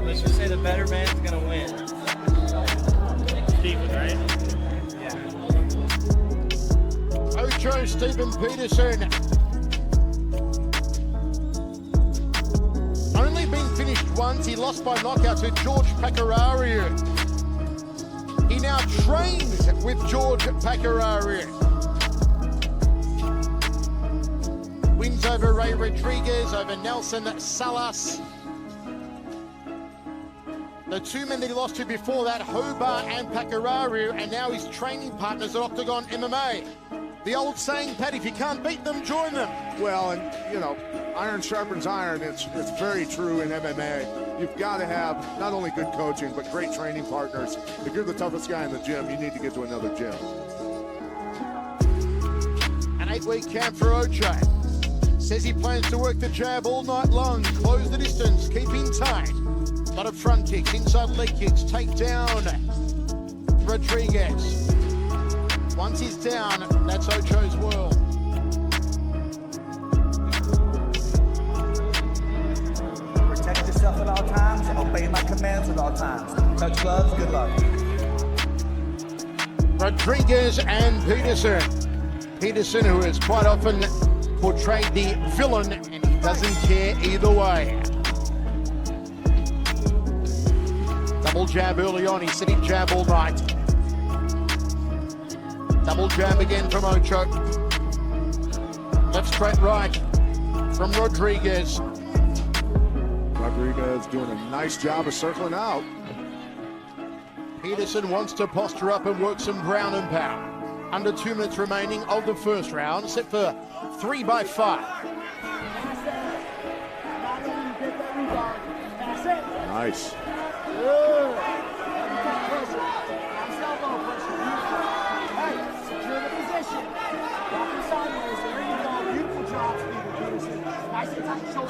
Let's just say the better man's gonna win. Steven, right? Yeah. Ocho, Steven Peterson. Only been finished once. He lost by knockout to George Pecoraro. He now trains with George Pecoraro. Wins over Ray Rodriguez, over Nelson Salas. The two men that he lost to before that, Hobart and Pecoraro, and now he's training partners at Octagon MMA. The old saying, Pat, if you can't beat them, join them. Well, and iron sharpens iron. It's very true in MMA. You've got to have not only good coaching, but great training partners. If you're the toughest guy in the gym, you need to get to another gym. An 8-week camp for Ocho. Says he plans to work the jab all night long, close the distance, keep in tight. A lot of front kicks, inside leg kicks, take down Rodriguez. Once he's down, that's Ocho's world. Protect yourself at all times, obey my commands at all times. Touch gloves, good luck. Rodriguez and Peterson. Peterson, who has quite often portrayed the villain, and he doesn't care either way. Double jab early on, he said he'd jab all night. Double jab again from Ocho. Left straight right from Rodriguez. Rodriguez doing a nice job of circling out. Peterson wants to posture up and work some ground and power. Under 2 minutes remaining of the first round, set for 3 by 5. Nice.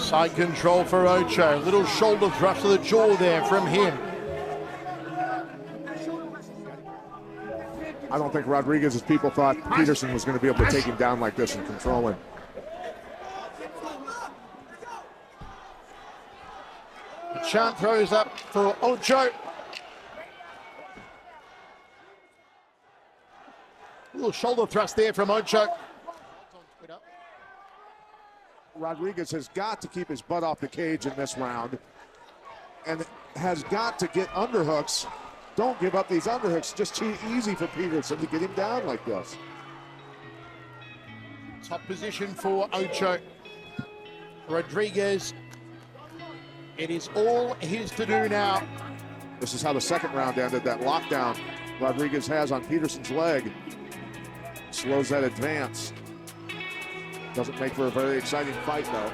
Side control for Ocho. Little shoulder thrust to the jaw there from him. I don't think Rodriguez, as people thought, Peterson was going to be able to take him down like this and control him. Chant throws up for Ocho. Little shoulder thrust there from Ocho. Rodriguez has got to keep his butt off the cage in this round and has got to get underhooks. Don't give up these underhooks. Just too easy for Peterson to get him down like this. Top position for Ocho. Rodriguez, it is all his to do now. This is how the second round ended. That lockdown Rodriguez has on Peterson's leg slows that advance. Doesn't make for a very exciting fight, though.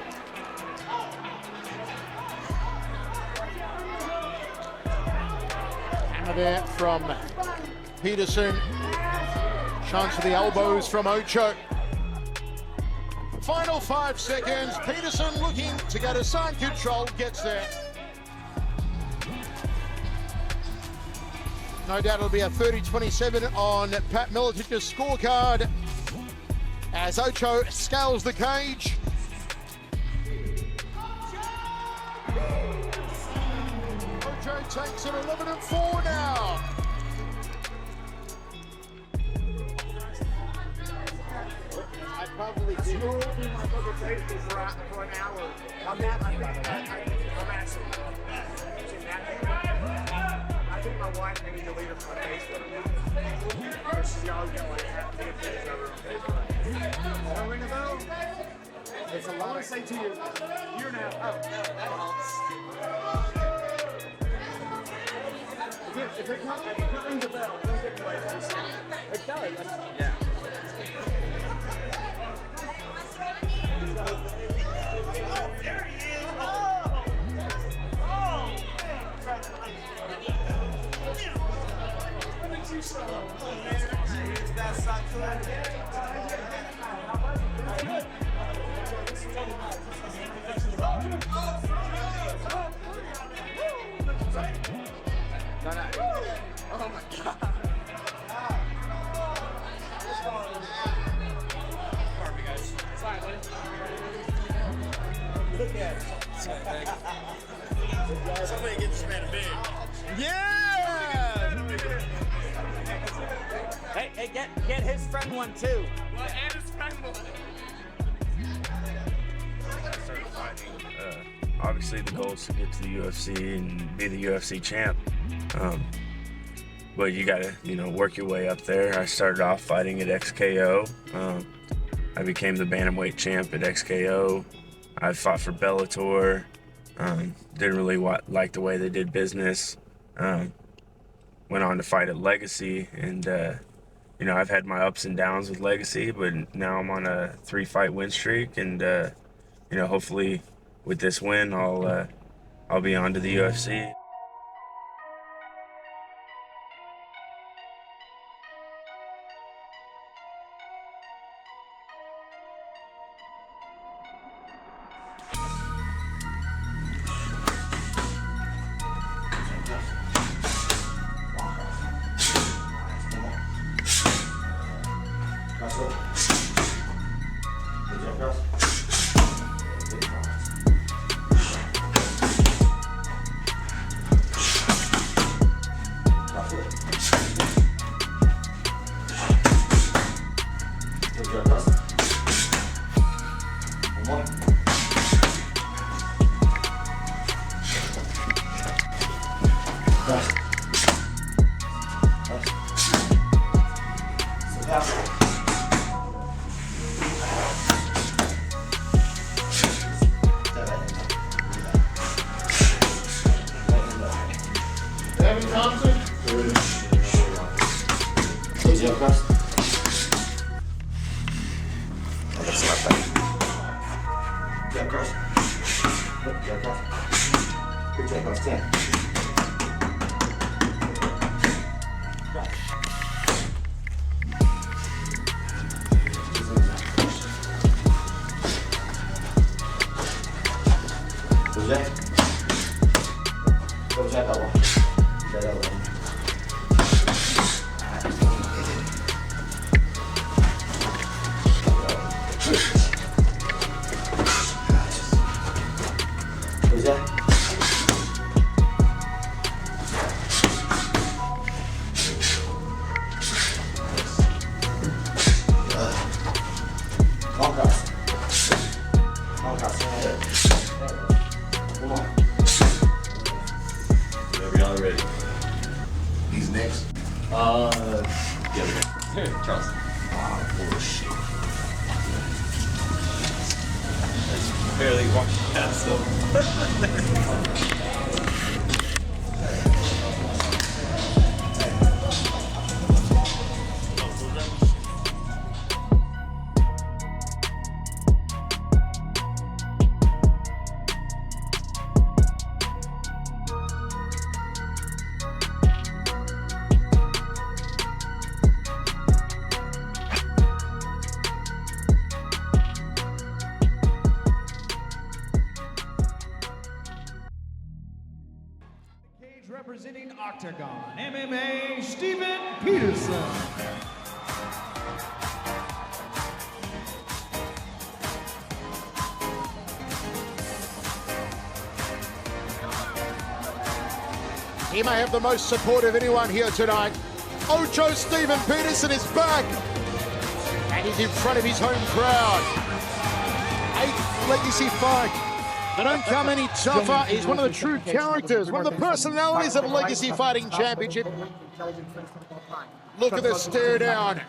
Hammer there from Peterson. Chance for the elbows from Ocho. Final 5 seconds. Peterson looking to go to side control. Gets there. No doubt it'll be a 30-27 on Pat Militich's scorecard as Ocho scales the cage. Ocho takes it 11-4 now. I probably did my brother Facebook for an hour. On that, I'm actually. I think my wife maybe deleted it from my Facebook. She's always got like half the pictures over on Facebook. Don't ring a bell? It's a lot. I want to say to you, you're now. Oh, no, that helps. If it rings a bell, don't get away from this. It does. Yeah. There he is. Oh! That's not good. Oh my God. Sorry, guys. Sorry, buddy. Look at it. Somebody get this man a big. Yeah! Hey, get his friend one too. What? And his friend one. I started fighting. Obviously, the goal is to get to the UFC and be the UFC champ. But you gotta, work your way up there. I started off fighting at XKO. I became the bantamweight champ at XKO. I fought for Bellator. Didn't really like the way they did business. Went on to fight at Legacy, and I've had my ups and downs with Legacy, but now I'm on a 3-fight win streak, and hopefully with this win, I'll be on to the UFC. Good takedowns, 10. Who's that? Who's that elbow? That elbow. Who's that? Long cross. Long cross. Come on. Whenever y'all are ready. He's next. Yeah, Charles. Oh, bullshit. Barely walked past them. Representing Octagon MMA, Steven Peterson. He may have the most support of anyone here tonight. Ocho Steven Peterson is back. And he's in front of his home crowd. 8th legacy fight. They don't come any tougher. He's one of the true characters, one of the personalities of Legacy Fighting Championship. Look at the stare down.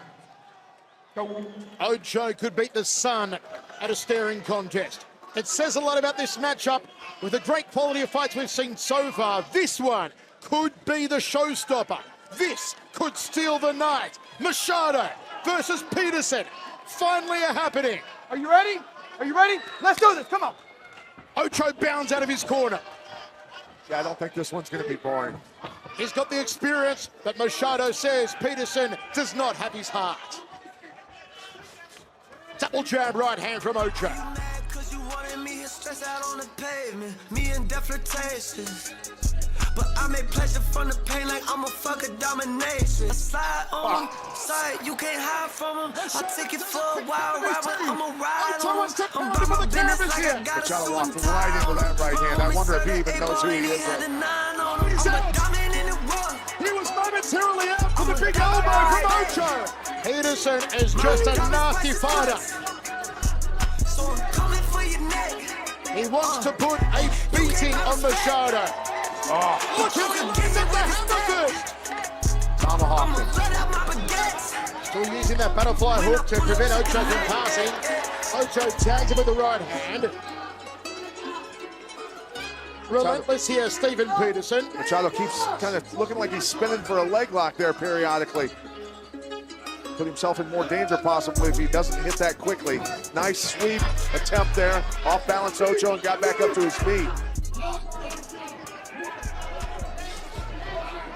Ocho could beat the sun at a staring contest. It says a lot about this matchup. With the great quality of fights we've seen so far, this one could be the showstopper. This could steal the night. Machado versus Peterson. Finally a happening. Are you ready? Are you ready? Let's do this. Come on. Ocho bounds out of his corner. Yeah, I don't think this one's going to be boring. He's got the experience, but Machado says Peterson does not have his heart. Double jab right hand from Ocho. But I make pleasure from the pain like I'm a fucker domination. I slide on side, you can't hide from them. I take it for a wild ride, but I'm a ride on them. I'm about my business like I got a Machado walked right into that right hand. I wonder if he even knows who he is. He's out. He was momentarily out for the big elbow from Ocho. Peterson is just a nasty fighter. So I'm coming for your neck. He wants to put a beating on Machado. Look at him, he's at the hammer fist. Tomahawk. Still using that butterfly hook to prevent Ocho from passing. Ocho tags him with the right hand. Relentless here, Steven Peterson. Machado keeps kind of looking like he's spinning for a leg lock there periodically. Put himself in more danger possibly if he doesn't hit that quickly. Nice sweep attempt there. Off balance Ocho and got back up to his feet.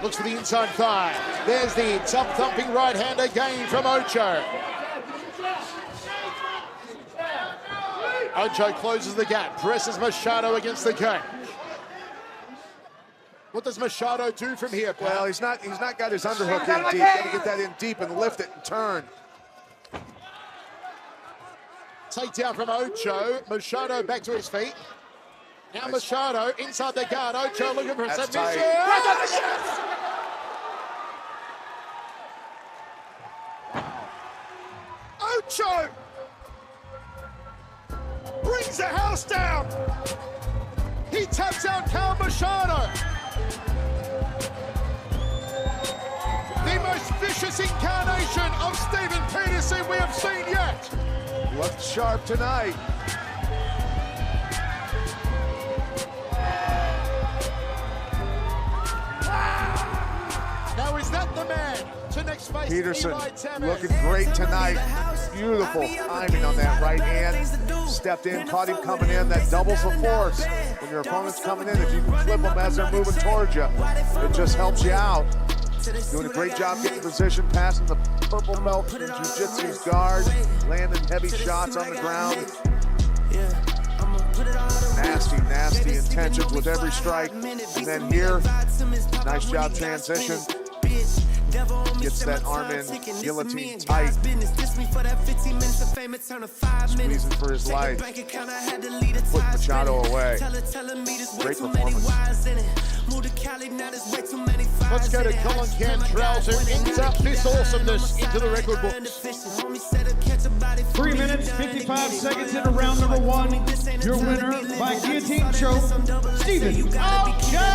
Looks for the inside thigh. There's the tough thumping right hand again from Ocho. Ocho closes the gap, presses Machado against the cage. What does Machado do from here, Pat? Well, he's not got his underhook in deep. Got to get that in deep and lift it and turn. Takedown from Ocho. Machado back to his feet. Now Machado inside the guard. Ocho looking for a submission. Ocho brings the house down. He taps out Cal Machado. The most vicious incarnation of Steven Peterson we have seen yet. Looked sharp tonight. Now is that the man to next face Peterson Eli Tamez? looking great tonight. Beautiful timing on that right hand. Stepped in, caught him coming in. That doubles the force. when your opponent's coming in, if you can flip them as they're moving towards you, it just helps you out. Doing a great job getting position, passing the purple belt from Jiu-Jitsu's guard, landing heavy shots on the ground. Nasty intentions with every strike. And then here, nice job transition. Gets that arm in, guillotine tight. Squeezing for his life. Put Machado away. Great performance. Let's go to Colin Cantrell to enter this awesomeness into the record books. 3 minutes, 55 seconds into round number 1. Your winner by guillotine choke, Stephen Ocho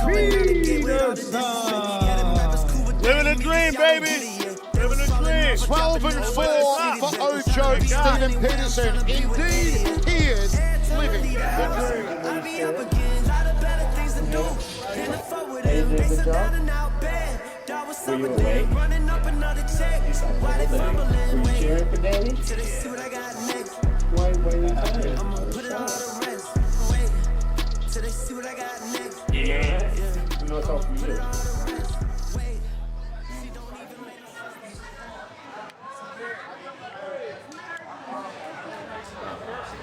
Peterson. Living a dream, baby. Living a dream. 12-4 for Ocho Stephen Peterson. Indeed, he is living the dream. Hey, did a good job? Were you awake? Were you cheering for Danny? Why are you tired? Yeah. You know it's all for you.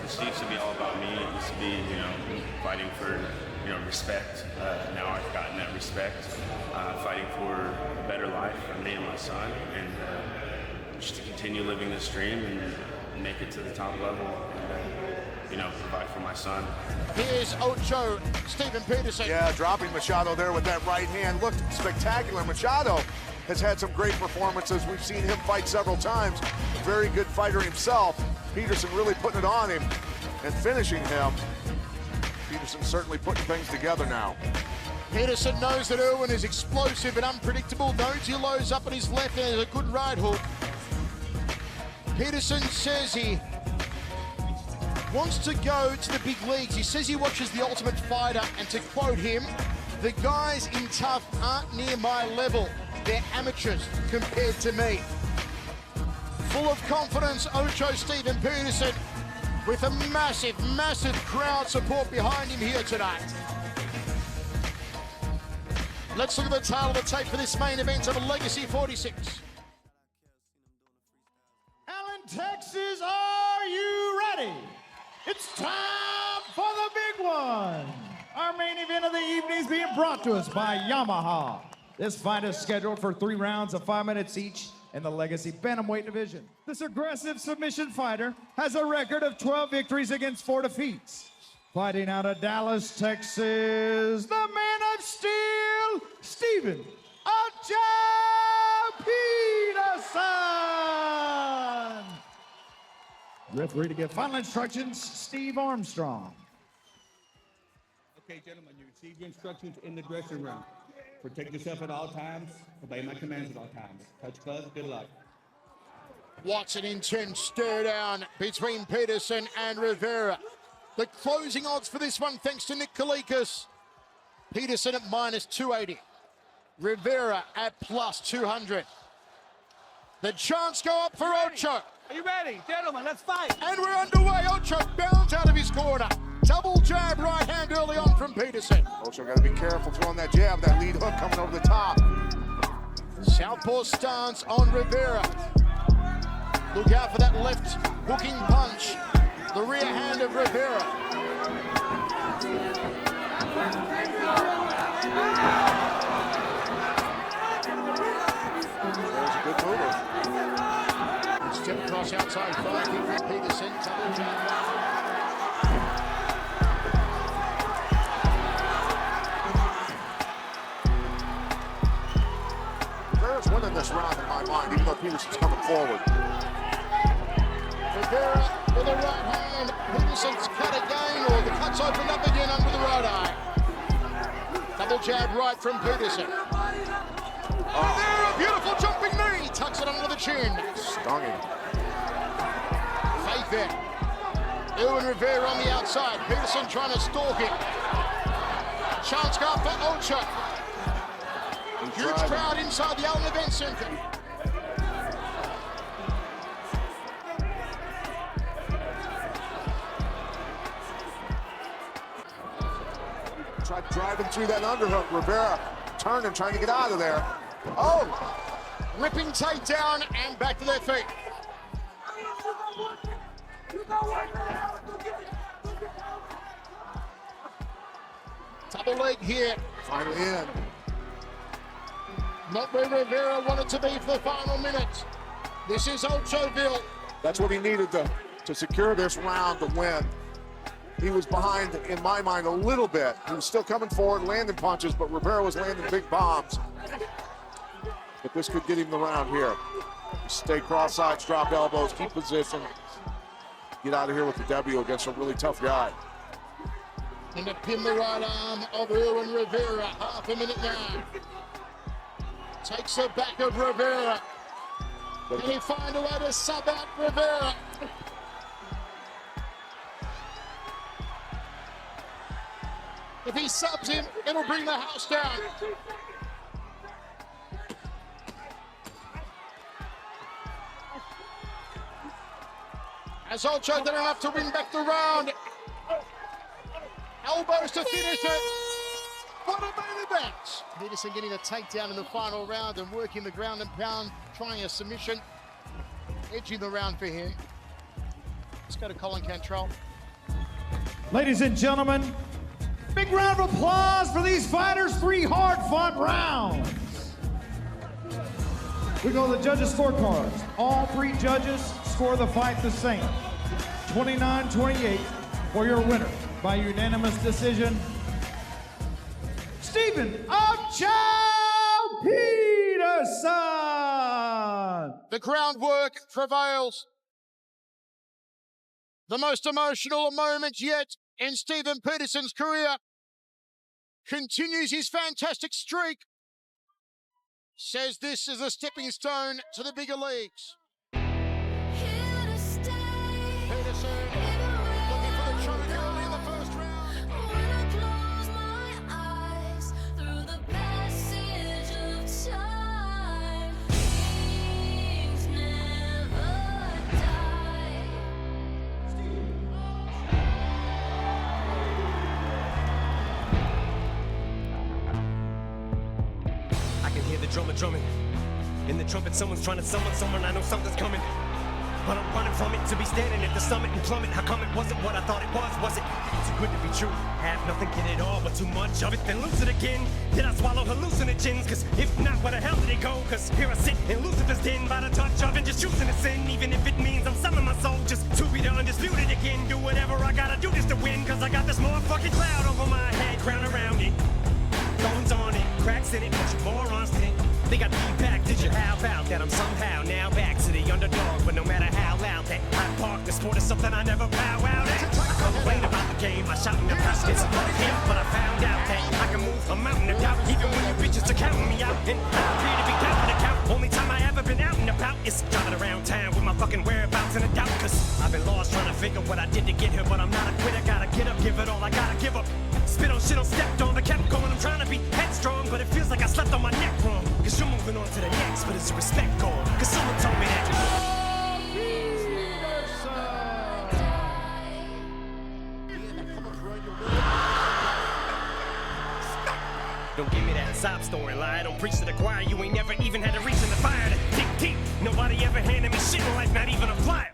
This used to be all about me. It used to be, fighting for, respect. Now I've gotten that respect. Fighting for a better life for me and my son, and just to continue living this dream and make it to the top level, and provide for my son. Here's Ocho Stephen Peterson. Yeah, dropping Machado there with that right hand. Looked spectacular. Machado has had some great performances. We've seen him fight several times. Very good fighter himself. Peterson really putting it on him and finishing him. Peterson certainly putting things together now. Peterson knows that Irwin is explosive and unpredictable. Knows he lows up on his left and has a good right hook. Peterson says he wants to go to the big leagues. He says he watches The Ultimate Fighter, and to quote him, "The guys in tough aren't near my level. They're amateurs compared to me." Full of confidence, Ocho Stephen Peterson, with a massive crowd support behind him here tonight. Let's look at the tail of the tape for this main event of a Legacy 46. Allen, Texas, are you ready? It's time for the big one. Our main event of the evening is being brought to us by Yamaha. This fight is scheduled for 3 rounds of 5 minutes each in the Legacy Bantamweight division. This aggressive submission fighter has a record of 12 victories against 4 defeats. Fighting out of Dallas, Texas, the man of steel, Stephen Ocho Peterson. Referee to give final instructions, Steve Armstrong. Okay, gentlemen, you receive your instructions in the dressing room. Protect yourself at all times. Obey my commands at all times. Touch gloves, good luck. What's an intense stare down between Peterson and Rivera. The closing odds for this one, thanks to Nick Kalikas. Peterson at -280. Rivera at +200. The chance go up for Ocho. Are you ready? Gentlemen, let's fight. And we're underway. Ocho bounds out of his corner. Double jab right hand early on from Peterson. Ocho got to be careful throwing that jab, that lead hook coming over the top. Southpaw stance on Rivera. Look out for that left hooking punch. The rear hand of Rivera. There's a good mover. Step across outside 5 feet from Peterson. Double jab. Rivera's winning this round in my mind, even though Peterson's coming forward. Rivera with a right hand. Peterson's cut again, or the cut's opened up again under the right eye. Double jab right from Peterson. Rivera, beautiful jumping knee. Tucks it under the chin. Stung him. Fake there. Irwin Rivera on the outside. Peterson trying to stalk it. Chance go for Ocho. Huge crowd inside the Allen Event Center. Tried driving through that underhook. Rivera turning, trying to get out of there. Oh! Ripping takedown and back to their feet. Double leg here. Finally in. Not where Rivera wanted to be for the final minute. This is Ochoville. That's what he needed to secure this round to win. He was behind, in my mind, a little bit. He was still coming forward, landing punches, but Rivera was landing big bombs. But this could get him the round here. Stay cross-sides, drop elbows, keep position. Get out of here with the W against a really tough guy. And to pin the right arm of Erwin Rivera. Half a minute now. Takes the back of Rivera. Can he find a way to sub out Rivera? If he subs him, it'll bring the house down. As Ocho did enough to win back the round. Elbows to finish it. What a main event. Peterson getting a takedown in the final round and working the ground and pound, trying a submission. Edging the round for him. Let's go to Colin Cantrell. Ladies and gentlemen, big round of applause for these fighters. 3 hard-fought rounds. We go to the judges' scorecards. All 3 judges score the fight the same. 29-28 for your winner by unanimous decision, Stephen Ocho Peterson. The groundwork prevails. The most emotional moment yet in Stephen Peterson's career. Continues his fantastic streak. Says this is a stepping stone to the bigger leagues. Peterson looking for the choke early in the first round. I can hear the drummer drumming. In the trumpet, someone's trying to summon someone. I know something's coming. But I'm running from it, to be standing at the summit and plummet. How come it wasn't what I thought it was it? Too good to be true, have nothing, get it all, but too much of it, then lose it again. Did I swallow hallucinogens? Cause if not, where the hell did it go? Cause here I sit in Lucifer's den by the touch of it, just choosing to sin. Even if it means I'm selling my soul just to be the undisputed again. Do whatever I gotta do just to win, cause I got this motherfucking cloud over my head, crown around it. Thorns on it, cracks in it, but you morons didn't. Think I'd be back, did you? How about that? I'm somehow now back to the underdog, but no matter how loud that I park, the sport is something I never bow out at. I complain about the game, I shout in the past, it's not him, but I found out that I can move a mountain of doubt, even when you bitches are counting me out. And I appear to be down for the count. Only time I ever been out and about is driving around town with my fucking whereabouts in a doubt. Cause I've been lost trying to figure what I did to get here, but I'm not a quitter. Gotta get up, give it all, I gotta give up. Spit on shit on stepped on, but kept going. I'm trying to be headstrong, but it feels like I slept on my neck wrong. Cause you're moving on to the next, but it's a respect goal. Cause someone told me that. Don't give me that sob story lie. Don't preach to the choir. You ain't never even had a reason to fire to dig deep. Nobody ever handed me shit in life, not even a flyer.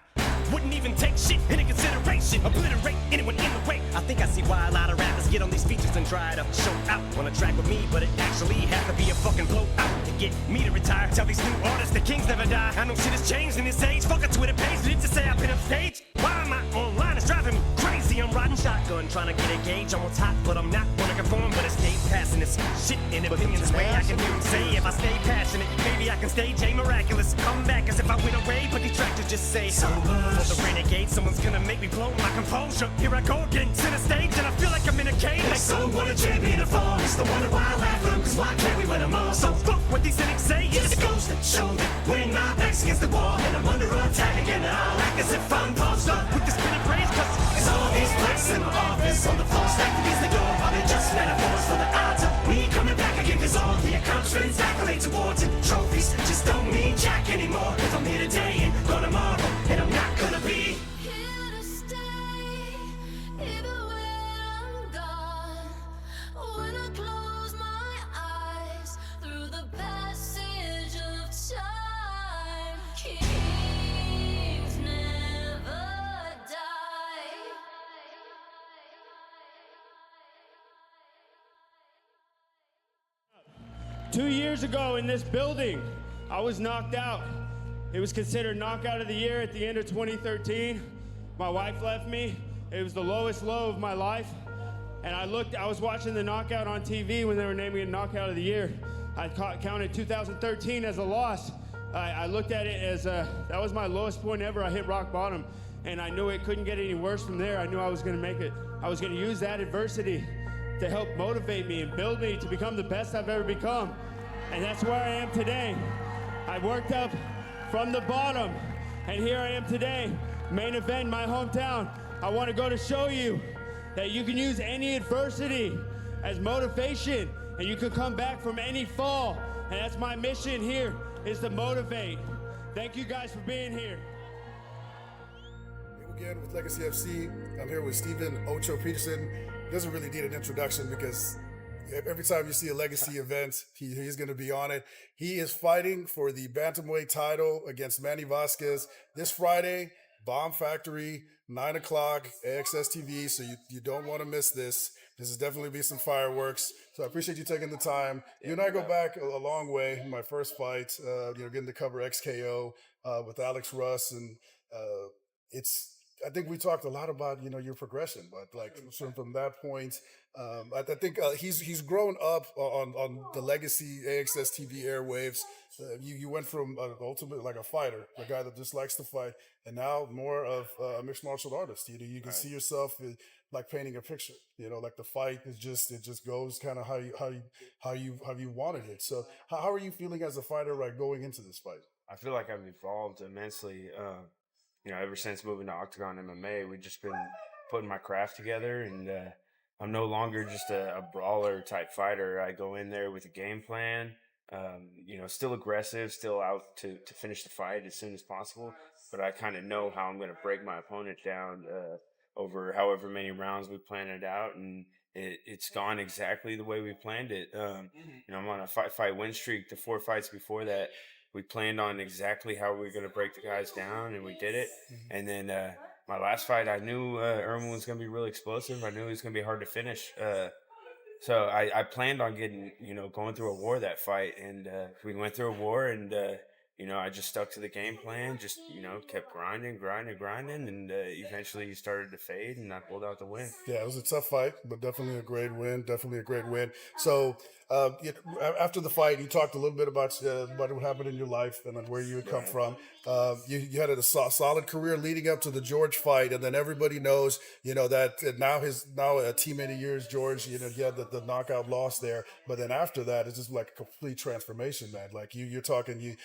Wouldn't even take shit into consideration. Obliterate anyone in the way. I think I see why a lot of rappers get on these features and try to show out on a track with me, but it actually has to be a fucking blowout to get me to retire. Tell these new artists the kings never die. I know shit has changed in this age. Fuck a Twitter page, but it's to say I've been upstage. Why am I online? It's driving me crazy. I'm riding shotgun, trying to get a gauge. I'm what's hot, but I'm not gonna conform. But escape passing this shit in opinions way. I can hear him say if I stay passionate, maybe I can stage a miraculous comeback as if I went away. But detractors just say so much. For the renegade, someone's gonna make me blow my composure. Here I go again, center stage, and I feel like I'm in a cage. Like someone a champion to fall. It's the wonder why I laugh at them, cause why can't we win them all? So fuck what these cynics say. It just goes to show that when my back's against the wall and I'm under attack again, I'll act as if I'm posed up with this spinning praise. Cause it's all these plaques in my office on the floor stacked against the door. Are they just metaphors for the odds of me coming back again? Cause all the accomplishments, accolades, awards, and trophies just don't mean jack anymore. Cause I'm here today and gone tomorrow, and I'm not gonna be here to stay, even when I'm gone. 2 years ago in this building, I was knocked out. It was considered knockout of the year at the end of 2013. My wife left me. It was the lowest low of my life. And I was watching the knockout on TV when they were naming it knockout of the year. I counted 2013 as a loss. I looked at it as that was my lowest point ever. I hit rock bottom, and I knew it couldn't get any worse from there. I knew I was gonna make it. I was gonna use that adversity to help motivate me and build me to become the best I've ever become. And that's where I am today. I worked up from the bottom, and here I am today. Main event in my hometown. I want to go to show you that you can use any adversity as motivation, and you can come back from any fall. And that's my mission here, is to motivate. Thank you guys for being here. Again with Legacy FC, I'm here with Stephen Ocho Peterson. Doesn't really need an introduction because every time you see a Legacy event, he's going to be on it. He is fighting for the bantamweight title against Manny Vasquez this Friday, Bomb Factory, 9 o'clock, AXS TV, so you don't want to miss this. This is definitely be some fireworks. So I appreciate you taking the time. You and I go back a long way. My first fight, getting to cover XKO with Alex Russ, and I think we talked a lot about your progression, but like from that point, I think he's grown up on the Legacy AXS TV airwaves. You went from ultimately like a fighter, a guy that just likes to fight, and now more of a mixed martial artist. You can see yourself like painting a picture. Like the fight is just goes kind of how you wanted it. So how are you feeling as a fighter, like going into this fight? I feel like I've evolved immensely. Ever since moving to Octagon MMA, we've just been putting my craft together, and I'm no longer just a brawler type fighter. I go in there with a game plan, still aggressive, still out to finish the fight as soon as possible, but I kind of know how I'm going to break my opponent down over however many rounds we plan it out, and it's gone exactly the way we planned it. I'm on a fight win streak. The 4 fights before that, we planned on exactly how we were going to break the guys down, and we did it. And then my last fight, I knew Irwin was going to be really explosive. I knew he was going to be hard to finish. So I planned on going through a war that fight, and we went through a war, and I just stuck to the game plan, just kept grinding, and eventually he started to fade, and I pulled out the win. Yeah, it was a tough fight, but definitely a great win. So after the fight, you talked a little bit about what happened in your life and then where you had come from. You had a solid career leading up to the George fight, and then everybody knows that now a teammate of yours, George, you had the knockout loss there, but then after that it's just like a complete transformation, man. Like you're talking, you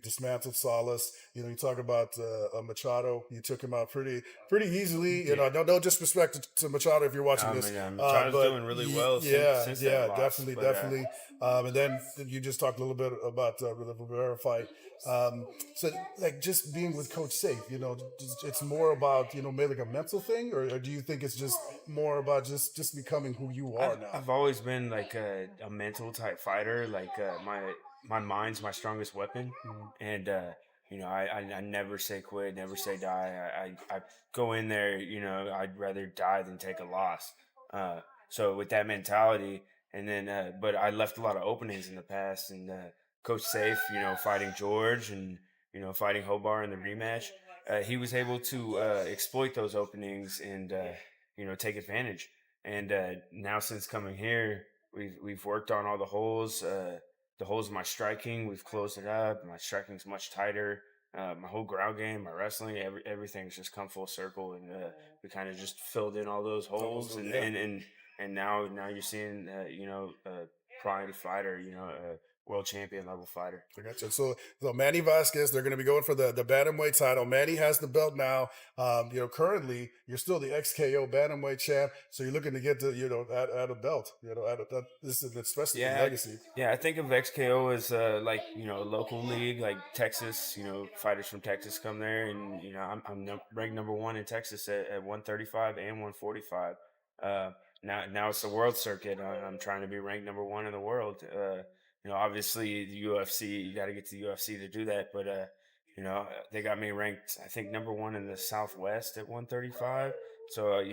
dismantled Salas. You talk about Machado. You took him out pretty easily. No disrespect to Machado if you're watching this. Machado's doing really well since that loss, definitely. And then you just talked a little bit about the Rivera fight. So like just being with Coach Safe, it's more about maybe like a mental thing, or do you think it's just more about just becoming who you are now? I've always been like a mental type fighter. Like my mind's my strongest weapon, and I never say quit, never say die. I go in there, I'd rather die than take a loss. So with that mentality, and then but I left a lot of openings in the past, and Coach Safe, fighting George and fighting Hobar in the rematch, he was able to exploit those openings and take advantage. And now since coming here, we've worked on all the holes. The holes of my striking, we've closed it up. My striking's much tighter. My whole ground game, my wrestling, everything's just come full circle, and we kind of just filled in all those holes, and now you're seeing a prime fighter, a world champion level fighter. I gotcha. So Manny Vasquez, they're going to be going for the bantamweight title. Manny has the belt now. Currently you're still the XKO bantamweight champ, so you're looking to get to add a belt. This is especially Legacy. Yeah, I think of XKO as like a local league, like Texas. Fighters from Texas come there, and I'm ranked number 1 in Texas at 135 and 145. Now it's the world circuit. I'm trying to be ranked number 1 in the world. Obviously the UFC, you got to get to the UFC to do that, but they got me ranked, I think, number 1 in the Southwest at 135. So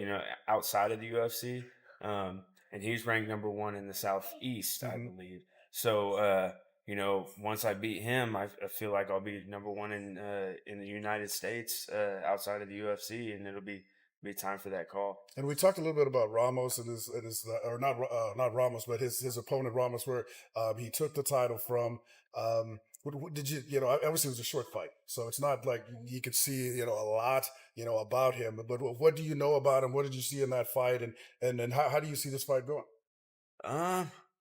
outside of the UFC, and he's ranked number 1 in the Southeast, I believe. So, you know, once I beat him, I feel like I'll be number one in the United States outside of the UFC, and it'll be time for that call. And we talked a little bit about Ramos and his or not Ramos, but his opponent Ramos, where he took the title from. What did you know? Obviously, it was a short fight, so it's not like you could see a lot about him. But what do you know about him? What did you see in that fight, and then how do you see this fight going?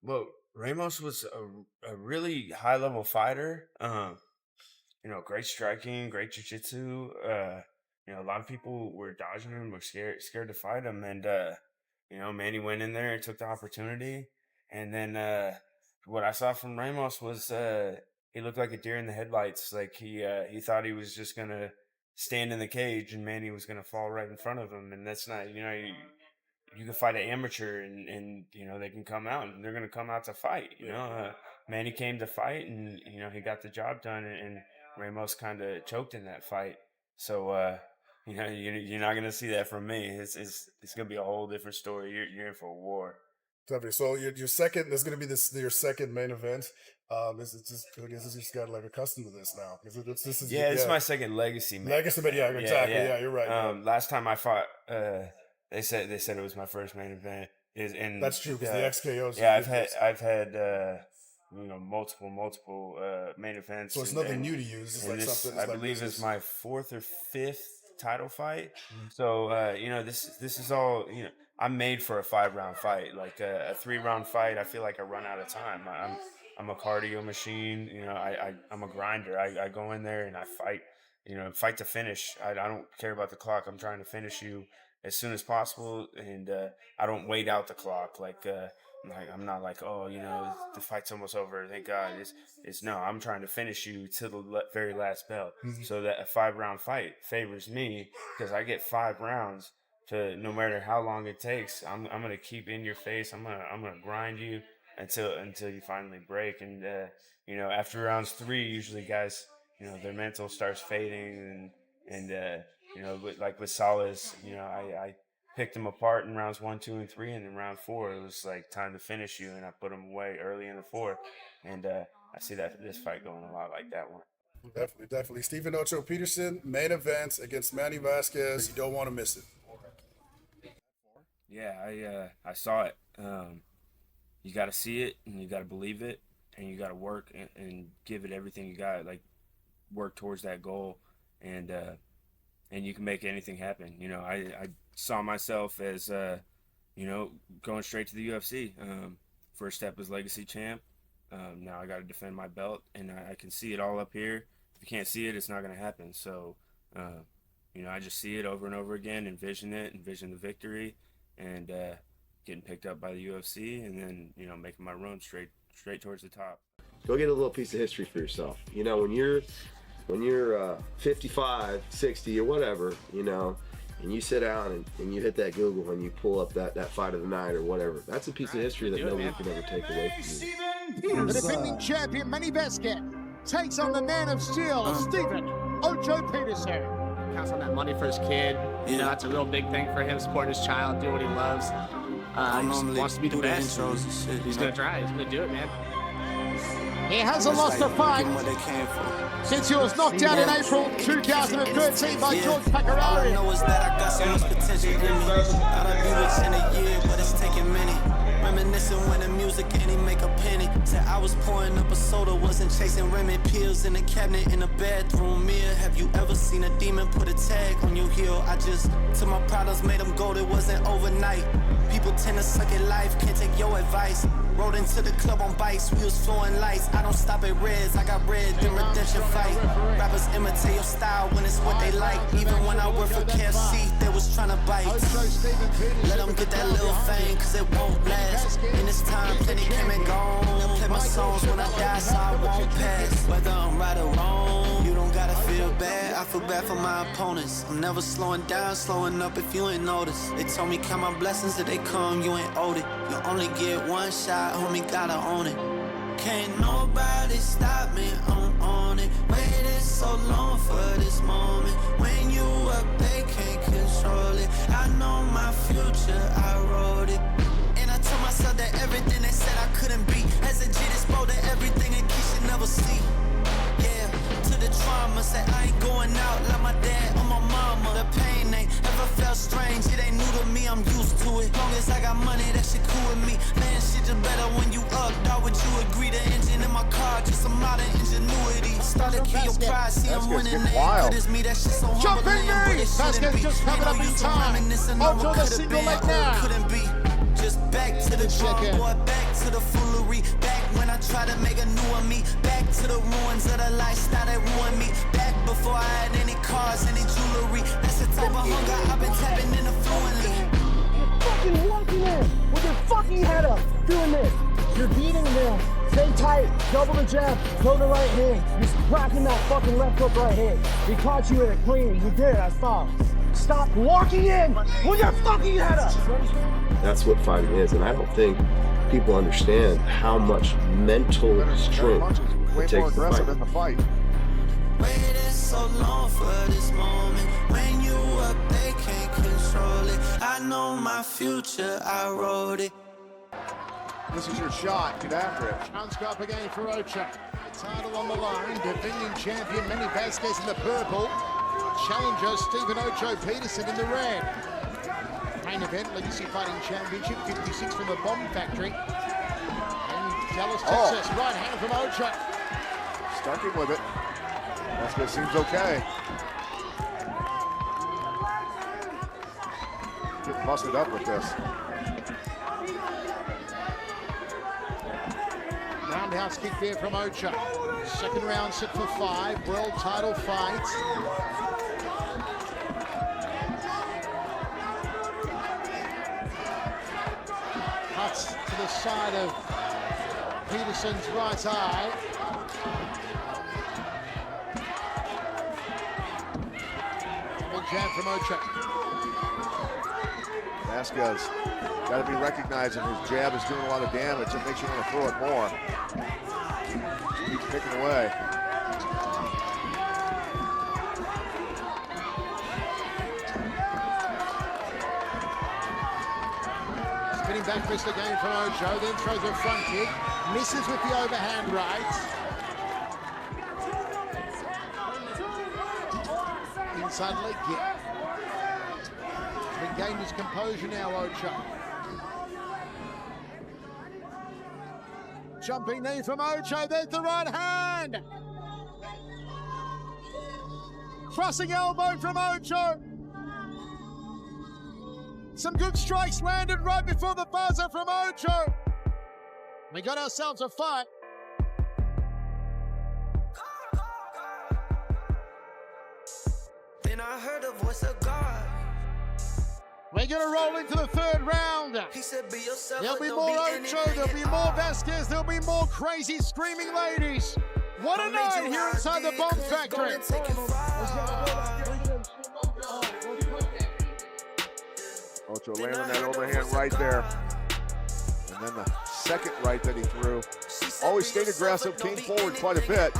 Well, Ramos was a really high level fighter. You know, great striking, great jiu-jitsu. You know, a lot of people were dodging him, were scared to fight him, and you know, Manny went in there and took the opportunity. And then what I saw from Ramos was he looked like a deer in the headlights. Like he thought he was just gonna stand in the cage and Manny was gonna fall right in front of him, and that's not, you know, you can fight an amateur and you know, they can come out and they're gonna come out to fight. You know, Manny came to fight and you know, he got the job done, and Ramos kind of choked in that fight. So you know, you're not gonna see that from me. It's gonna be a whole different story. You're in for a war. Definitely. So your second, there's going to be your second main event. This is just, I guess you just got like accustomed to this now. This is my second legacy match. Legacy, but yeah, exactly. Yeah, you're right. Last time I fought, they said it was my first main event. That's true because the XKOs. Yeah, I've had you know, multiple main events. So it's nothing new to you. It's like something. I believe it's my fourth or fifth title fight. So you know, this is all, you know, I'm made for a 5-round fight. Like a 3-round fight, I feel like I run out of time. I'm a cardio machine. You know, I'm a grinder. I go in there and I fight. You know, fight to finish. I don't care about the clock. I'm trying to finish you as soon as possible, and I don't wait out the clock. Like I'm not like, oh, you know, the fight's almost over, thank God. It's no, I'm trying to finish you to the very last bell. So that a 5-round fight favors me because I get 5 rounds to, no matter how long it takes. I'm gonna keep in your face. I'm gonna grind you until you finally break. And you know, after rounds 3, usually guys, you know, their mental starts fading, and you know, with Salas, you know, I picked him apart in rounds 1, 2, and 3, and in round 4 it was like time to finish you, and I put him away early in the 4th, and I see this fight going a lot like that one. Definitely. Stephen Ocho Peterson, main event against Manny Vasquez. You don't want to miss it. Yeah, I saw it. You got to see it, and you got to believe it, and you got to work and give it everything you got. Like, work towards that goal, and you can make anything happen. You know, I saw myself as you know, going straight to the UFC. First step was legacy champ. Now I got to defend my belt, and I can see it all up here. If you can't see it, it's not going to happen. So, you know, I just see it over and over again, envision the victory, and getting picked up by the UFC, and then, you know, making my run straight towards the top. Go get a little piece of history for yourself. You know, when you're 55, 60, or whatever, you know, and you sit down and you hit that Google and you pull up that fight of the night or whatever, that's a piece of history that nobody can ever take away from you. The defending champion Manny Vasquez takes on the man of steel, Stephen Ocho Peterson. Counts on that money for his kid. You know, that's a real big thing for him. Support his child, do what he loves. He just wants to be the best. He's gonna try. He's gonna do it, man. He hasn't lost a fight since he was knocked out in April 2013 by George Pacquiao. All I know is that I got so much potential in me. Thought I'd be rich in a year, but it's taking many. Reminiscing when the music ain't even make a penny. Said I was pouring up a soda, wasn't chasing Remy pills in the cabinet in the bedroom mirror. Have you ever seen a demon put a tag on your heel? I just took my problems, made them gold, it wasn't overnight. People tend to suck at life, can't take your advice. Rode into the club on bikes, wheels flowing lights. I don't stop at reds, I got red, then redemption fight. Rappers imitate your style when it's what they like. Even when I worked for KFC, they was trying to bite. Let them get that little fame, cause it won't last. In this time, plenty came and gone. Play my songs when I die, so I won't pass. Whether I'm right or wrong, you don't gotta feel bad. I feel bad for my opponents. I'm never slowing down, slowing up if you ain't noticed. They told me count my blessings, if they come, you ain't owed it. You only get one shot, homie, gotta own it. Can't nobody stop me, I'm on it. Waited so long for this moment. When you up, they can't control it. I know my future, I wrote it. And I told myself that everything they said I couldn't be. As a G, this bold mama. Said I ain't going out like my dad or my mama. The pain ain't ever felt strange. It ain't new to me, I'm used to it. Long as I got money, that shit cool with me. Man, shit just better when you up. Dog, would you agree? The engine in my car, just a modern ingenuity. Started kill your pride, see I'm winning. Good as me, that shit so humbling. Vasquez just coming up in time. Ocho the single leg now. Couldn't be. Just back to the drawing board, back to the foolery. Back when I tried to make a new of me. Back to the ruins of the lifestyle that ruined me. Back before I had any cars, any jewelry. That's the type of hunger I've been tapping into fluently. You're fucking walking in with your fucking head up, doing this. You're beating them. Stay tight, double the jab, throw the right hand. You're cracking that fucking left hook right hand. He caught you in it clean. You did, I saw. Stop walking in with your fucking head up. That's what fighting is, and I don't think people understand how much mental strength it takes to fight. In the fight. Waited so long for this moment. When you up, they can't control it. I know my future, I wrote it. This is your shot. Get after it. Chance go up again for Ocho. Title on the line. Defending champion Manny Vasquez in the purple. Challenger Stephen Ocho Peterson in the red. Main event, Legacy Fighting Championship, 56 from the Bomb Factory. And Dallas, Texas, right hand from Ocho. Stuck him with it. Vasquez seems okay. Getting busted up with this. Roundhouse kick there from Ocho. Second round set for 5. World title fight. Cuts to the side of Peterson's right eye. Big jab from Ocho. Vasquez got to be recognized, and his jab is doing a lot of damage. It makes you want to throw it more. Keeps picking away. Spinning back fist again from Ocho, then throws a front kick. Misses with the overhand right. Inside leg kick. Regained his composure now, Ocho. Jumping knee from Ocho, there's the right hand. Crossing elbow from Ocho. Some good strikes landed right before the buzzer from Ocho. We got ourselves a fight. Then I heard a voice of God. We're going to roll into the third round. He said, be yourself, there'll be more Ocho, there'll be more Vasquez, there'll be more crazy screaming ladies. What a night here inside the Bomb Factory. Ocho landing that overhand right there. And then the second right that he threw. Always stayed aggressive, came forward quite a bit,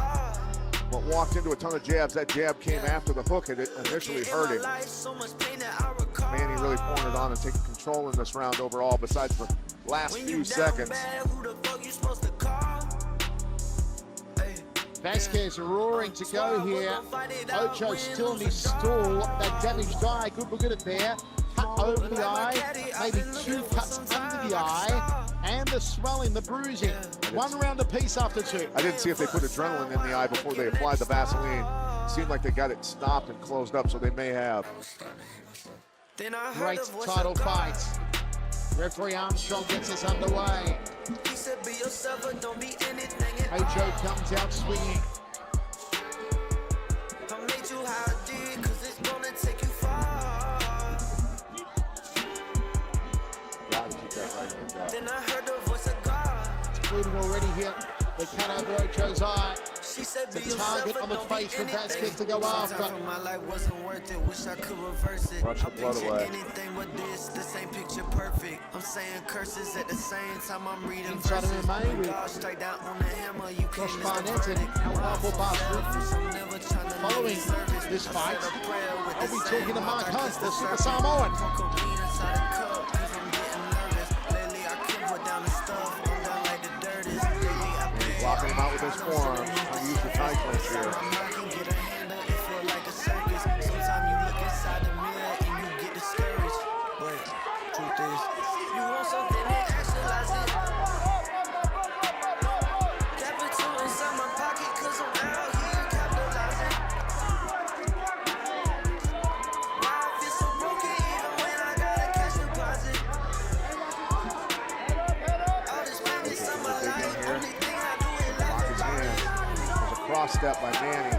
but walked into a ton of jabs. That jab came after the hook, and it initially hurt him. Manny really pouring it on and taking control in this round overall, besides the last few seconds. Vasquez roaring to go here. Ocho still in his stool. That damaged eye, good look at it there. Cut over the eye, maybe 2 cuts under the eye, and the swelling, the bruising. 1 round apiece after 2. I didn't see if they put adrenaline in the eye before they applied the Vaseline. Seemed like they got it stopped and closed up, so they may have. Great title fight. Referee Armstrong gets us underway. Ocho comes out swinging. Then I heard the voice of God. It's bleeding already here. They cut over Ocho's eye. The target on the face for Vasquez to go after. My life wasn't worth it. Wish I could reverse it. Rush the blood away. Anything but this. This ain't picture perfect. I'm saying curses at the same time I'm reading inside verses. of MMA with straight down on the hammer. You Josh Barnett and Al Bastard. Following this fight, I'll be talking to Mark Hunt, the Super Samoan. Blocking him out with his forearm. Trying to use the tie clinch here. step by Manny.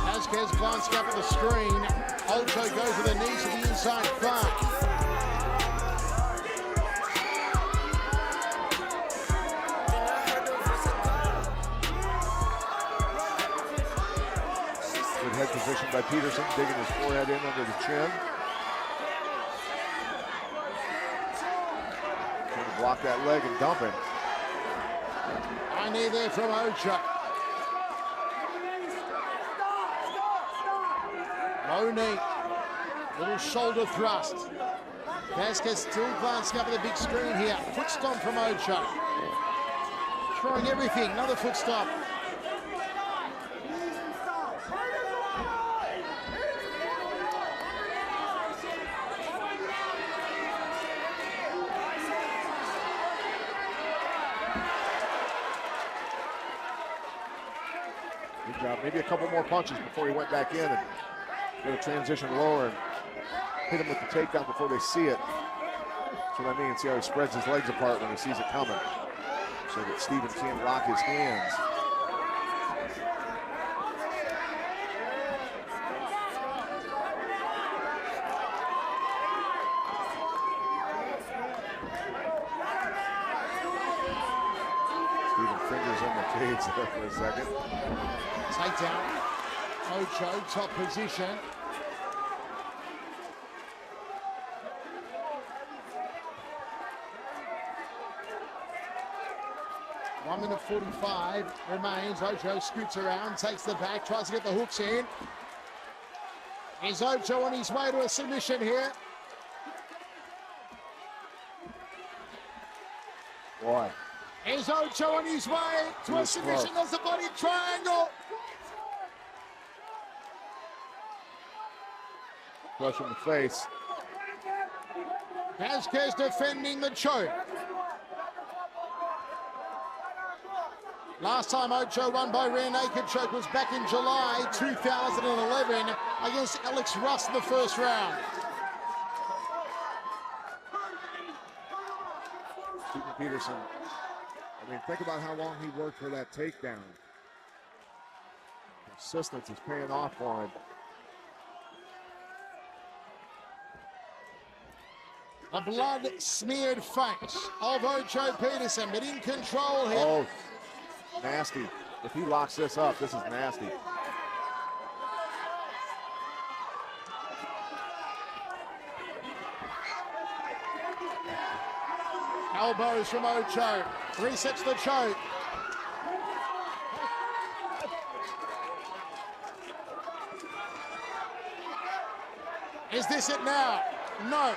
Vasquez glancing up at the screen. Ocho goes with the knees to the inside far. Good head position by Peterson, digging his forehead in under the chin. Trying to block that leg and dump him. High knee there from Ocho. Low knee. Little shoulder thrust. Vasquez still glancing up at the big screen here. Foot stomp from Ocho. Throwing everything. Another foot stomp. Good job. Maybe a couple more punches before he went back in and going to transition lower and hit him with the takedown before they see it. That's what I mean. See how he spreads his legs apart when he sees it coming, so that Steven can't lock his hands. Steven fingers in the cage there for a second. Takedown. Ocho, top position. One minute 45 remains. Ocho scoots around, takes the back, tries to get the hooks in. Is Ocho on his way to a submission here? Boy. Is Ocho on his way to a submission? There's the body triangle. Crush in the face. Vasquez defending the choke. Last time Ocho won by rear naked choke was back in July 2011 against Alex Russ in the first round. Steven Peterson. I mean, think about how long he worked for that takedown. Persistence is paying off for him. A blood-smeared face of Ocho Peterson, but in control here. Oh, nasty. If he locks this up, this is nasty. Elbows from Ocho. Resets the choke. Is this it now? No.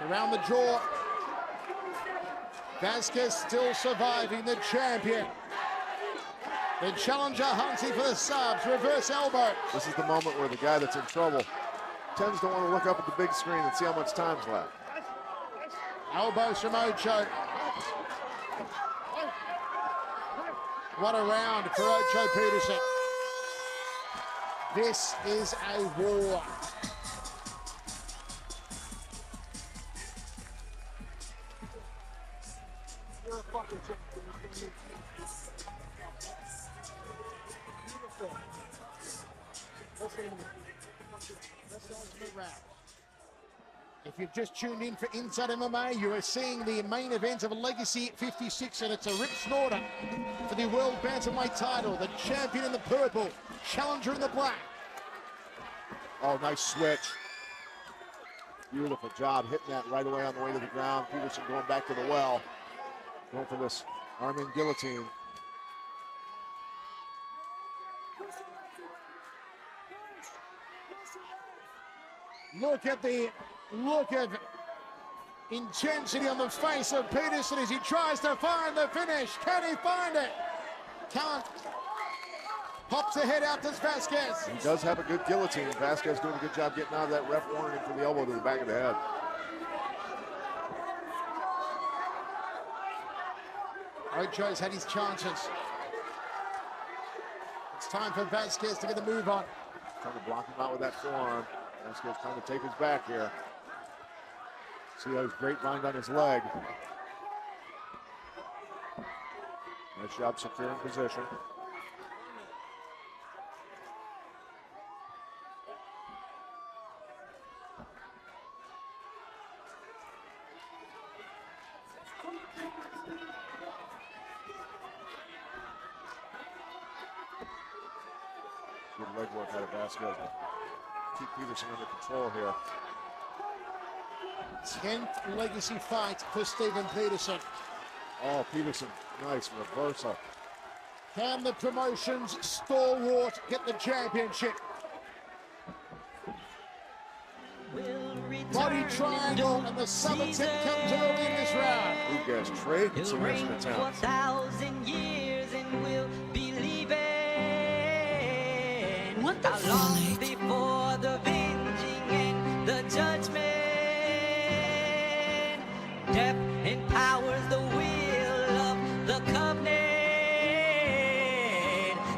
Around the jaw. Vasquez still surviving, the champion. The challenger hunting for the subs. Reverse elbow. This is the moment where the guy that's in trouble tends to want to look up at the big screen and see how much time's left. Elbows from Ocho. What a round for Ocho Peterson. This is a war. You're a fucking champion. Beautiful. That's the ultimate round. If you've just tuned in for Inside MMA, you are seeing the main event of Legacy 56, and it's a rip snorter for the World Bantamweight title. The champion in the purple, challenger in the black. Oh, nice switch. Beautiful job hitting that right away on the way to the ground. Peterson going back to the well. Going for this arm-in guillotine. Look at intensity on the face of Peterson as he tries to find the finish. Can he find it? Can't. Pops ahead out to Vasquez. He does have a good guillotine. Vasquez doing a good job getting out of that ref warning for the elbow to the back of the head. Ocho's had his chances. It's time for Vasquez to get the move on. Trying to block him out with that forearm. Vasquez trying to take his back here. See how he's grapevine on his leg. Nice job securing position. Good leg work out of Vasquez. Keep Peterson under control here. 10th legacy fight for Steven Peterson. Oh, Peterson, nice reversal. Can the promotion's stalwart get the championship? Body triangle and the summit tip comes early in this round. Lugas trade submission attempt. 1,000 years and we'll be leaving. What the Long before the venging and the judgment. Death empowers the will of the covenant.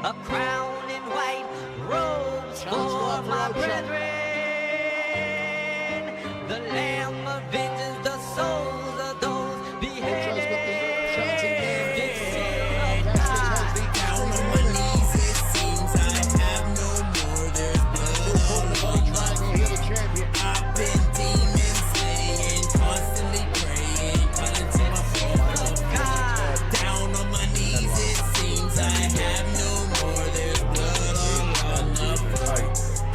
A crown in white robes for my brethren. The Lamb avenges the souls of those beheaded. Down on my knees, it seems I have no more. There's blood on the I've been demon slaying, constantly praying, calling to my Father. Down on my knees, it seems I have no more. There's blood on the floor.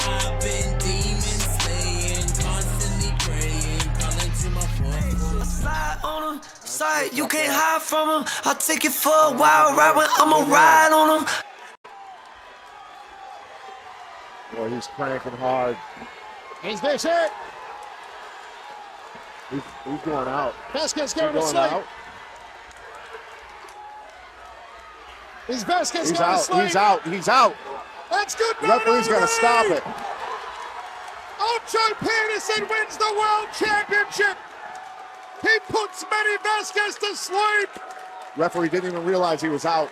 I've been demon slaying, constantly praying, calling to my Father. I slide on them, side you can't hide from them. I'll take it for a wild ride when I'ma ride on them. Boy, he's cranking hard. Is this it? He's going out. Vasquez going to sleep. Out. Is Vasquez He's going to out. sleep? He's out. He's out. That's good. Referee's got to stop it. Ocho Peterson wins the world championship. He puts Manny Vasquez to sleep. Referee didn't even realize he was out.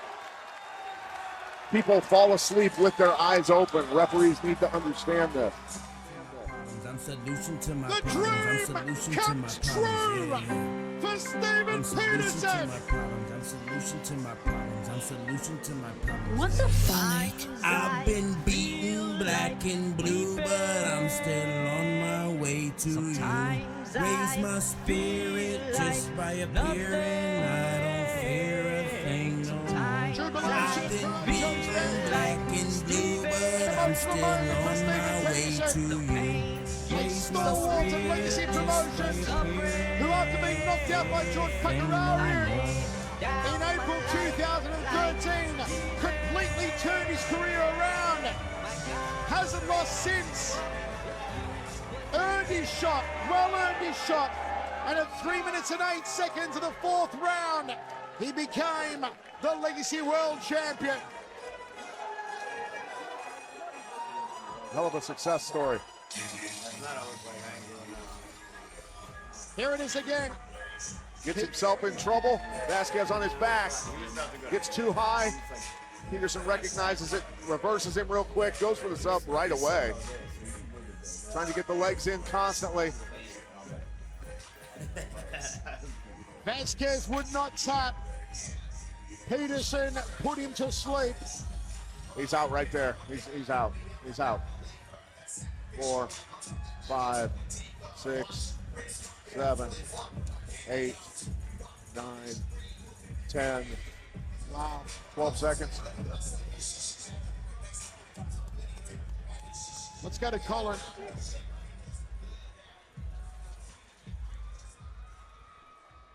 People fall asleep with their eyes open. Referees need to understand this. I'm solution to my The problems. dream I'm solution to my comes true problems. for Steven Peterson. I'm solution to my problems. I'm solution to my problems. What the fuck? I've been beaten black and blue, but I'm still on my way to you. Raise my spirit just by appearing. I don't fear a thing no more. I've been beaten black and blue, but I'm still on my way to you. Stalwart and Legacy Promotions, who after being knocked out by George Pacarari in April 2013, completely turned his career around. Hasn't lost since. Earned his shot, well earned his shot. And at 3 minutes and 8 seconds of the fourth round, he became the Legacy World Champion. Hell of a success story. Here it is again. Gets himself in trouble. Vasquez on his back. Gets too high. Peterson recognizes it, reverses him real quick, goes for the sub right away. Trying to get the legs in constantly. Vasquez would not tap. Peterson put him to sleep. He's out right there. He's out. He's out. 4, 5, 6, 7, 8, 9, 10. Wow. 12 seconds. Let's go to Colin.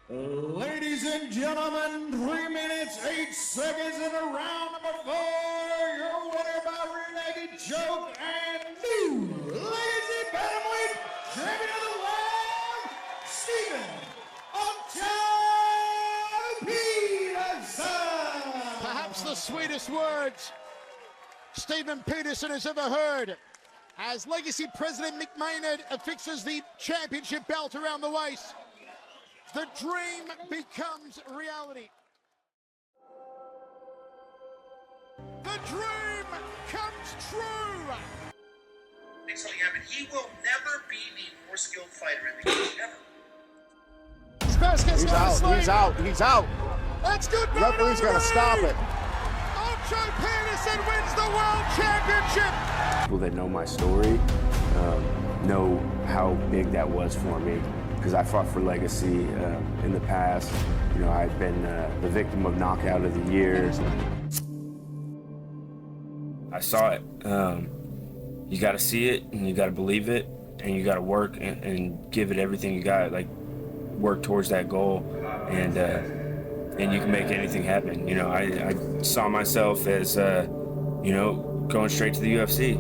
Ladies and gentlemen, 3 minutes, 8 seconds in the round number 4. Your winner by rear naked choke and new Legacy Bantamweight Champion of the World, Steven Ocho Peterson. Perhaps the sweetest words Steven Peterson has ever heard as Legacy President Mick Maynard affixes the championship belt around the waist. The dream becomes reality. The dream comes true. make something happen. He will never be the more skilled fighter in the game, ever. He's out. He's out. That's good. Referee's got to stop it. Ocho Peterson wins the world championship. People that know my story know how big that was for me, because I fought for legacy in the past. You know, I've been the victim of knockout of the year. I saw it. You got to see it, and you got to believe it, and you got to work and give it everything you got. Like, work towards that goal, and you can make anything happen. You know, I saw myself as, you know, going straight to the UFC.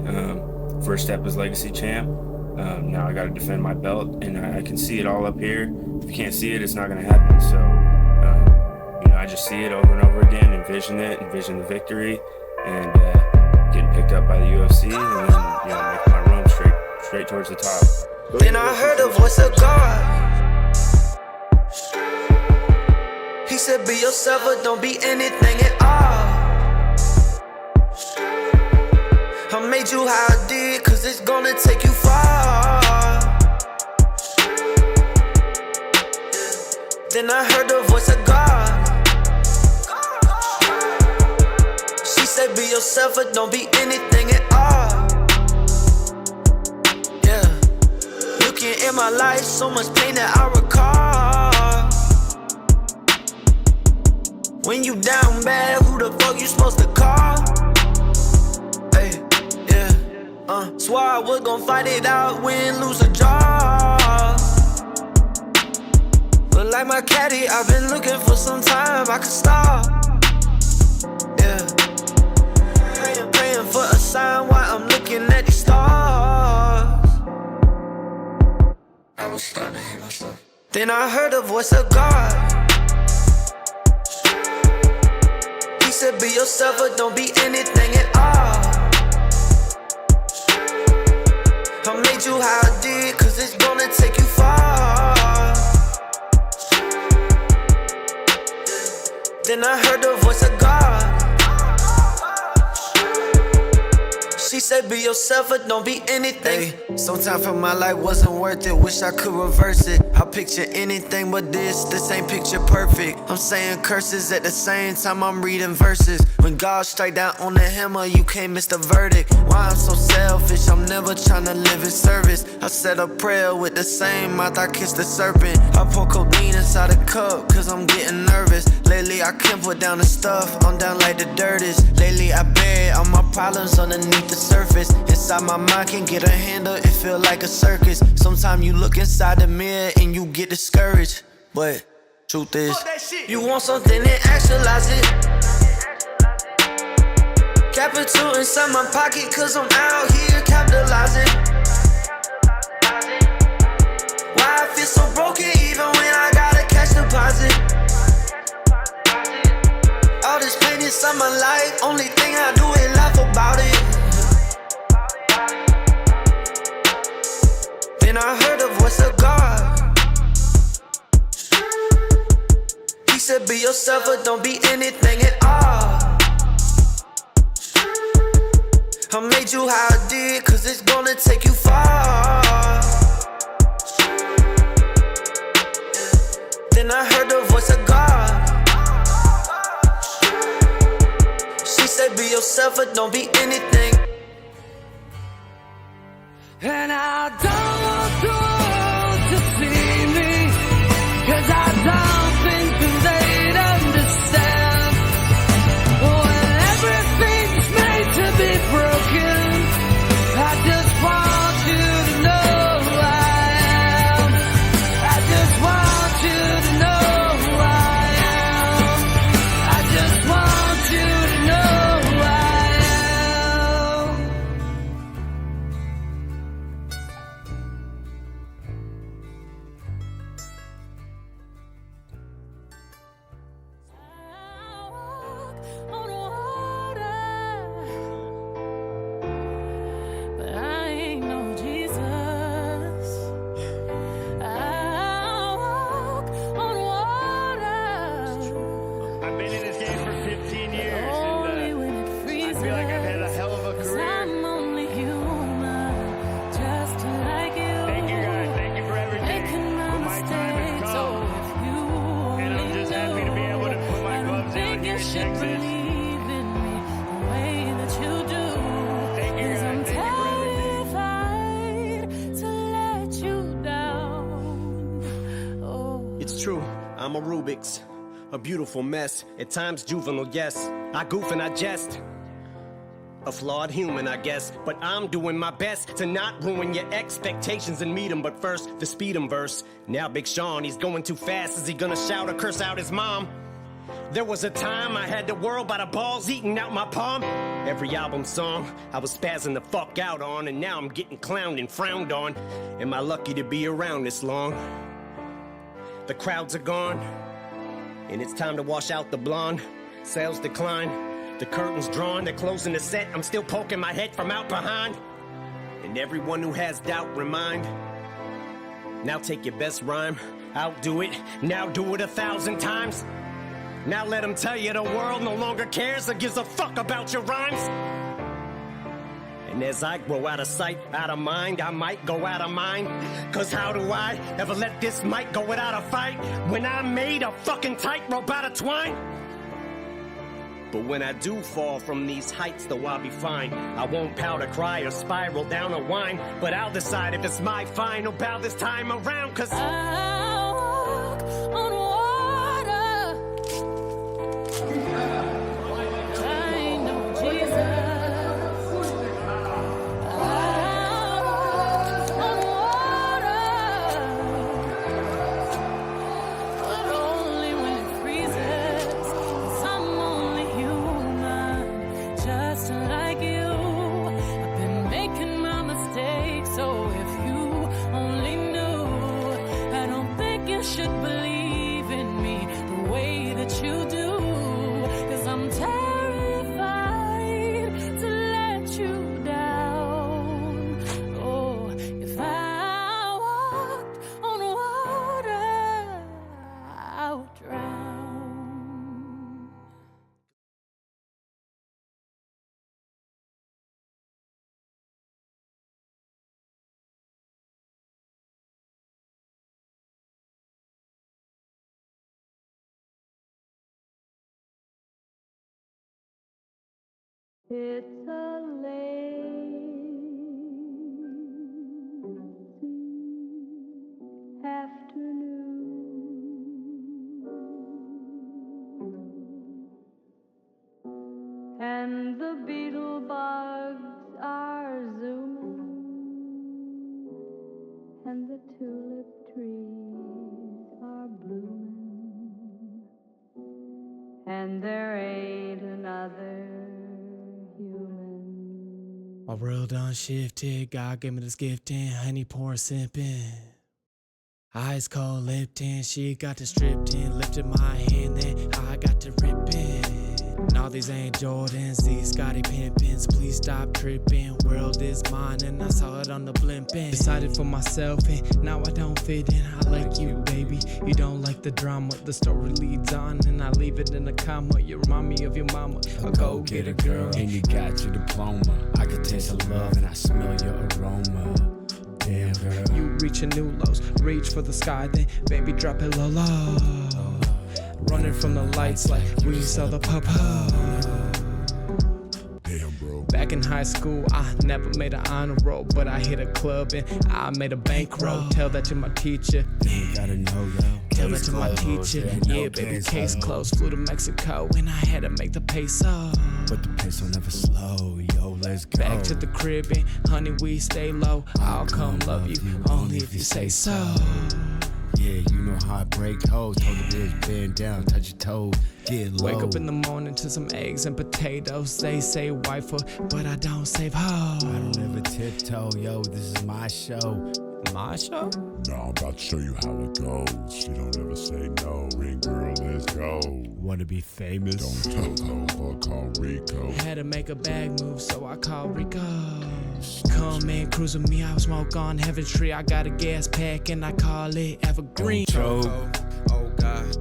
First step is legacy champ. Now I got to defend my belt, and I can see it all up here. If you can't see it, it's not going to happen. So, you know, I just see it over and over again, envision the victory, and getting picked up by the UFC, and then, you know, making my run straight towards the top. Then I heard a voice of God. He said, be yourself or don't be anything at all. I made you how I did, cause it's gonna take you far. Then I heard the voice of God. She said, be yourself or don't be anything at all. Yeah. Looking in my life, so much pain that I recall. When you down bad, who the fuck you supposed to call? Hey, yeah, swore I was gon' fight it out, win, lose or draw. But like my caddy, I've been looking for some time I could stop. Yeah, praying for a sign while I'm looking at these stars. I was starting to hate myself. Then I heard a voice of God. He said, be yourself or don't be anything at all. I made you how I did, cause it's gonna take you far. Then I heard the voice of God. She said, be yourself or don't be anything. Hey, sometimes for my life wasn't worth it. Wish I could reverse it. I picture anything but this ain't picture perfect. I'm saying curses at the same time I'm reading verses. When God strike down on the hammer, you can't miss the verdict. Why I'm so selfish, I'm never trying to live in service. I said a prayer with the same mouth I kissed the serpent. I pour codeine inside a cup, cause I'm getting nervous. Lately I can't put down the stuff, I'm down like the dirt is. Lately I buried all my problems underneath the surface. Inside my mind can't get a handle, it feel like a circus. Sometimes you look inside the mirror and you get discouraged. But truth is, you want something and actualize it. Capital inside my pocket, cause I'm out here capitalizing. Why I feel so broken even when I got a cash deposit. All this pain inside my life, only thing I do is laugh about it. Then I heard a voice of God. He said, be yourself or don't be anything at all. I made you how I did, cause it's gonna take you far. Then I heard the voice of God. She said, be yourself or don't be anything. And I don't want the world to see me, cause I don't think that they'd understand. When everything's made to be broken, I just want you to know who I am. I just want you to know who I am. I just want you to know who I am. I'm a Rubik's, a beautiful mess. At times juvenile, yes. I goof and I jest. A flawed human, I guess, but I'm doing my best to not ruin your expectations and meet 'em. But first, the speed 'em verse. Now Big Sean, he's going too fast. Is he gonna shout or curse out his mom? There was a time I had the world by the balls eating out my palm. Every album song I was spazzing the fuck out on, and now I'm getting clowned and frowned on. Am I lucky to be around this long? The crowds are gone, and it's time to wash out the blonde. Sales decline. The curtains drawn, they're closing the set. I'm still poking my head from out behind. And everyone who has doubt, remind. Now take your best rhyme, outdo it. Now do it 1,000 times. Now let them tell you the world no longer cares or gives a fuck about your rhymes. And as I grow out of sight, out of mind, I might go out of mind. Cause how do I ever let this mic go without a fight when I made a fucking tightrope out of twine? But when I do fall from these heights, though I'll be fine. I won't pout or cry or spiral down a whine, but I'll decide if it's my final bow this time around, cause I walk on water. I know Jesus. It's a lazy afternoon, and the beetle bugs are zooming, and the tulip trees are blooming, and there ain't another human. My world done shifted, God gave me this gift and honey pouring sipping. Ice cold Lipton, she got to stripped in, lifted my hand, then I got to ripping. Now these ain't Jordans, these Scotty Pimpins. Please stop tripping, world is mine and I saw it on the blimping. Decided for myself and now I don't fit in. I like you, baby, you don't like the drama. The story leads on and I leave it in a comma. You remind me of your mama, a go-getter girl. And you got your diploma. I can taste the love and I smell your aroma. Damn, girl. You reaching new lows, reach for the sky, then baby drop it low, low. Running from the lights like we saw the papa. Damn, bro. Back in high school, I never made an honor roll, but I hit a club and I made a bankroll. Tell that to my teacher. You gotta know, yo. Tell that to my teacher. Yeah, baby, case closed. Flew to Mexico and I had to make the peso. But the peso never slow, yo, let's go. Back to the crib and honey, we stay low. I'll come love you, only if you say so. Yeah, you know how I break hoes. Told the bitch bend down, touch your toes, get low. Wake up in the morning to some eggs and potatoes. They say wife, but I don't save hoes. I don't ever tiptoe, yo, this is my show. My show? No, I'm about to show you how it goes. She don't ever say no. Ring girl, let's go. Wanna be famous? Don't tell her, but call Rico. Had to make a bag move, so I called Rico. Come and cruise with me, I'll smoke on Heaven's Tree. I got a gas pack and I call it Evergreen. Oh God,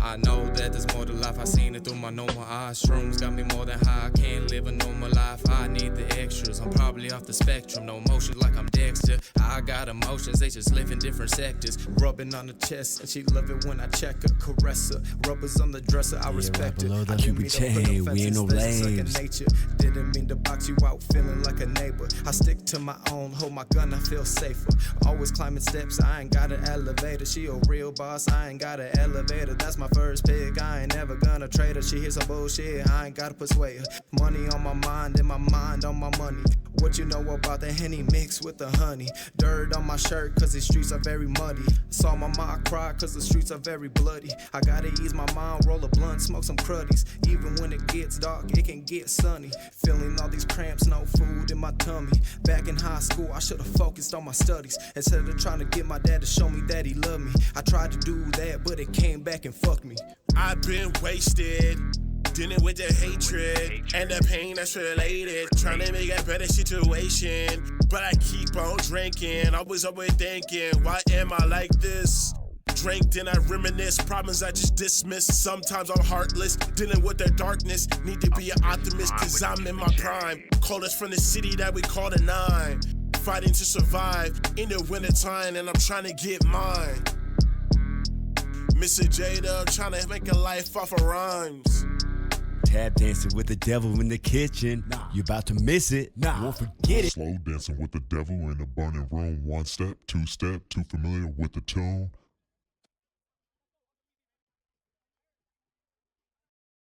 I know that there's more to life. I seen it through my normal eyes. Shrooms got me more than high. I can't live a normal life. I need the extras. levels. I'm probably off the spectrum. No emotions like I'm Dexter. I got emotions, they just live in different sectors. Rubbing on the chest, and she love it when I check her, caress her. Rubbers on the dresser, I respect it. I didn't mean to put no we ain't no fences, that's lames. second nature. Didn't mean to box you out, feeling like a neighbor. I stick to my own, hold my gun, I feel safer. Always climbing steps, I ain't got an elevator. She a real boss, I ain't got an elevator. That's my first pick, I ain't never gonna trade her. She hears some bullshit, I ain't gotta persuade her. Money on my mind and my mind on my money. What you know about the Henny mixed with the honey? Dirt on my shirt cause the streets are very muddy. Saw my mom cry cause the streets are very bloody. I gotta ease my mind, roll a blunt, smoke some cruddies. Even when it gets dark, it can get sunny. Feeling all these cramps, no food in my tummy. Back in high school, I should've focused on my studies instead of trying to get my dad to show me that he loved me. I tried to do that, but it came back and fucked me. I've been wasted, dealing with the hatred and the pain that's related, trying to make a better situation, but I keep on drinking. I was always thinking, why am I like this? Drink, then I reminisce, problems I just dismiss. Sometimes I'm heartless, dealing with the darkness. Need to be an optimist, cause I'm in my prime. Call us from the city that we call the 9. Fighting to survive in the wintertime, and I'm trying to get mine. Mr. Jada, trying to make a life off of rhymes. Tap dancing with the devil in the kitchen. You about to miss it. Won't forget it. Slow dancing with the devil in a burning room. 1 step, 2 step, too familiar with the tune.